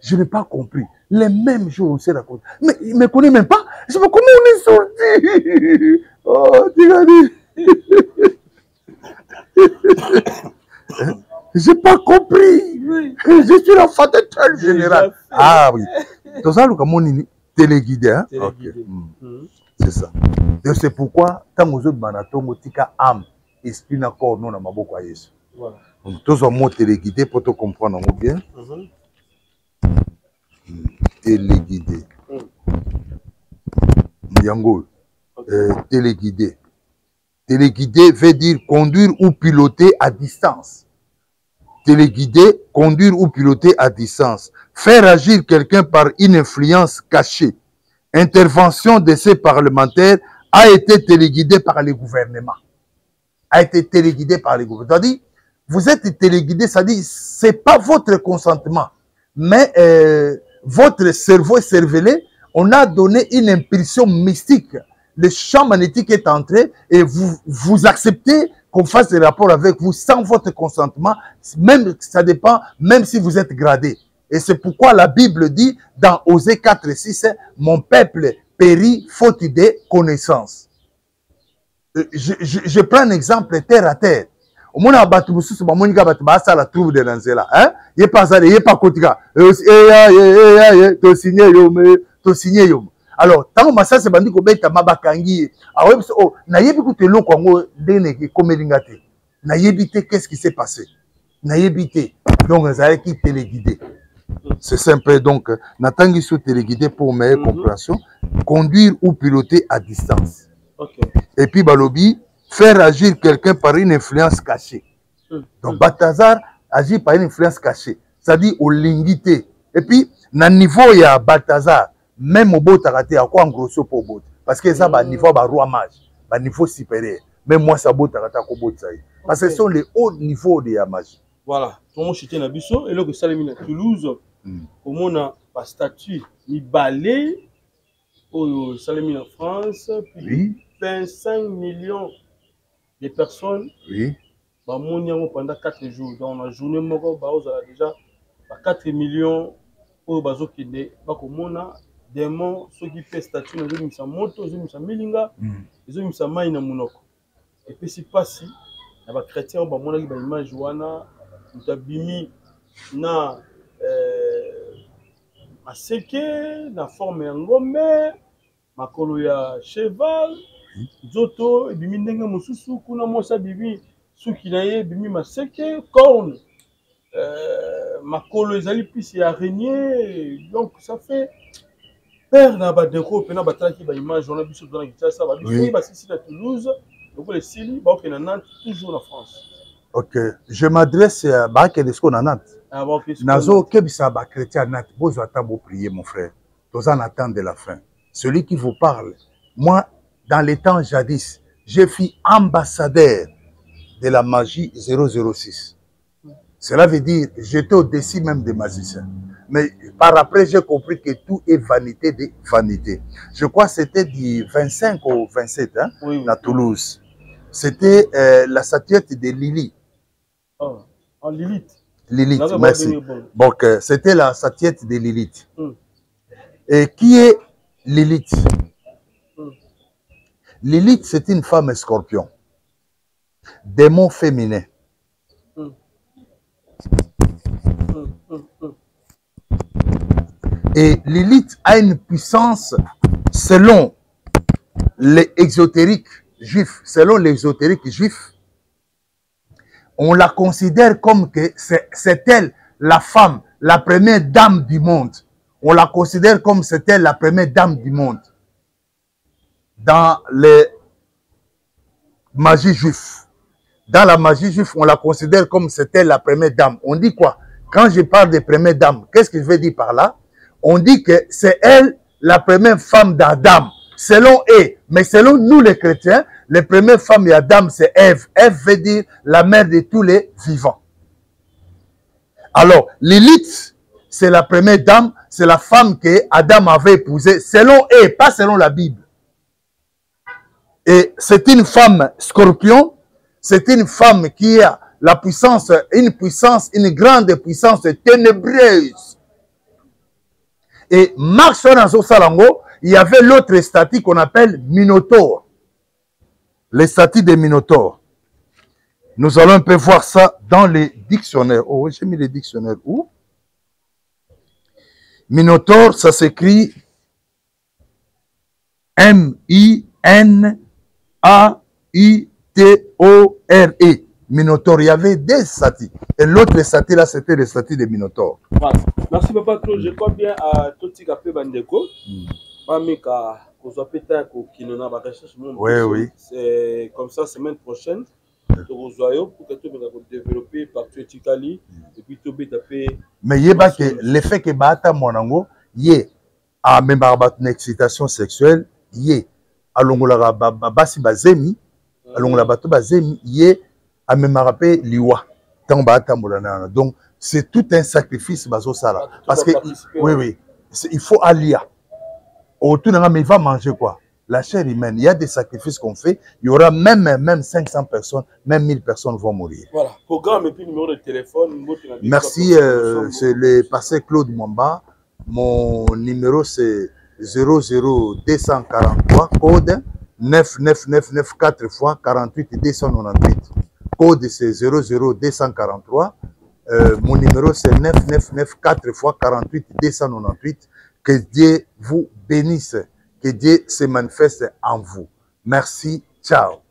je n'ai pas compris. Les mêmes jours, on s'est raconté. Mais il ne me connaît même pas. Je sais pas comment on est sorti. Oh, tu as dit. Je n'ai pas compris. Je suis l'enfant de tel général. Ah oui. Tout ça, le téléguidé. Hein? Okay. C'est ça. Et c'est pourquoi, tant que vous êtes manatongo, tika âme, esprit na corps, non, na maboko à Yesu. Voilà. Donc, tous les mots téléguidés pour te comprendre bien. Téléguidé. Yango. Téléguidé. Téléguidé veut dire conduire ou piloter à distance. Téléguidé, conduire ou piloter à distance. Faire agir quelqu'un par une influence cachée. Intervention de ces parlementaires a été téléguidée par le gouvernement. A été téléguidée par le gouvernement. C'est-à-dire, vous êtes téléguidé, c'est-à-dire, ce n'est pas votre consentement, mais votre cerveau est cervelé. On a donné une impulsion mystique. Le champ magnétique est entré et vous acceptez qu'on fasse des rapports avec vous sans votre consentement, même ça dépend, même si vous êtes gradé. Et c'est pourquoi la Bible dit dans Osée 4:6, mon peuple périt faute de connaissance. Je prends un exemple terre à terre. Au moins, à Batoussou, c'est mon gars, ça la trouve de Nanzela. Hein? Il n'est pas ça, il n'est pas Kotika. To signé yo. Alors, tant que ça c'est bandi ko beta mabakangi. Ah ouais, oh, na yebi ko te lo kongo dene ki komelingate. Na yebite qu'est-ce qui s'est passé? Na yebite. Donc, ça qui téléguidé. C'est simple, donc, n'attendez sous téléguidé pour meilleure compréhension. Conduire ou piloter à distance. Okay. Et puis, Balobi, faire agir quelqu'un par une influence cachée. Donc, Balthazar agit par une influence cachée. C'est-à-dire, au lingité. Et puis, na niveau, il y a Balthazar. Même au beau taraté, à quoi en grosso pour beau? Parce que ça, bah, niveau, bah, roi mage, bah, niveau supérieur. Même moi, ça beau taraté, à quoi beau taraté. Parce que ce sont les hauts niveaux de la magie. Voilà. Comment je tiens à Bissot, et là que Salamine à Toulouse, comment on a pas statut, ni balai, au Salamine en France, puis oui. 25 millions de personnes. Oui. Bah, mon pendant 4 jours. Dans la journée, on a déjà 4 millions au bazo qui est, bah, comment on a démons, ceux qui fait statut, ils ont mis sa moto, ils ont mis sa milinga, ils ont mis sa main dans monoko. Et puis c'est pas si, il y a des chrétiens, on a une image, on a bimi na maseke, na forme ya ngombe, makolo ya cheval, zoto, bimi ndenga mosusu, kuna mosa bimi, suki na ye, bimi maseke, corne, makolo ezali plus ya araignée, donc ça fait père na ba déco pena batala ki ba image on a vu sur dans la ça va lui ba ici à Toulouse donc les Sili ba na Nantes toujours en France. OK, je m'adresse à ba que de ce qu'on a Nantes. Ah bon, nazo kebisa ba chrétien Nantes, vous attendez prier mon frère. Tous en attendent de la fin. Celui qui vous parle, moi dans les temps jadis, je fus ambassadeur de la magie 006. Cela veut dire j'étais au-dessus même des magiciens. Mais par après, j'ai compris que tout est vanité de vanité. Je crois que c'était du 25 au 27, hein, oui, à Toulouse. C'était la statuette de Lily. Oh, Lilith. Lilith, merci. Donc, c'était la statuette de Lilith. Et qui est Lilith? Lilith, c'est une femme scorpion. Démon féminin. Et Lilith a une puissance selon les exotériques juifs. Selon les exotériques juifs, on la considère comme que c'est elle, la femme, la première dame du monde. on la considère comme c'était la première dame du monde. Dans les magies juifs. Dans la magie juive, on la considère comme c'était la première dame. On dit quoi? Quand je parle de première dame, qu'est-ce que je veux dire par là? On dit que c'est elle la première femme d'Adam. Selon eux, mais selon nous les chrétiens, la première femme d'Adam, c'est Ève. Ève veut dire la mère de tous les vivants. Alors, Lilith, c'est la première dame, c'est la femme que Adam avait épousée, selon eux, pas selon la Bible. Et c'est une femme scorpion, c'est une femme qui a la puissance, une grande puissance ténébreuse. Et Marc Sonazo Salango, il y avait l'autre statue qu'on appelle Minotaure. Les statues de Minotaure. Nous allons un peu voir ça dans les dictionnaires. Oh, j'ai mis les dictionnaires où? Minotaure, ça s'écrit M-I-N-A-I-T-O-R-E. Minotaure, il y avait des statues. Et l'autre statue là, c'était les statues de Minotaure. Voilà. Merci papa Claude. Je crois bien à Toti Kapé Bandeko. Mamika, oui. C'est comme ça, semaine prochaine. Pour que tu développer partout Italie et puis tu taper. Mais il y a que l'effet que Bata Monango, il a même une excitation sexuelle, il a l'ongola basi bazemi, a l'ongola bato bazemi, il a même rappelé liwa. Tant Bata Monana. Donc c'est tout un sacrifice bazo sala. Parce que oui, il faut alia. Autour d'un mais il va manger quoi? La chair humaine, il y a des sacrifices qu'on fait, il y aura même 500 personnes, même 1000 personnes vont mourir. Voilà, programme et puis numéro de téléphone. Merci, c'est le pasteur Claude Mwamba. Mon numéro c'est 00243, code 9999 4 fois 48 298. Code c'est 00243. Mon numéro c'est 999 4 fois 48 298. Que Dieu vous bénisse. Que Dieu se manifeste en vous. Merci. Ciao.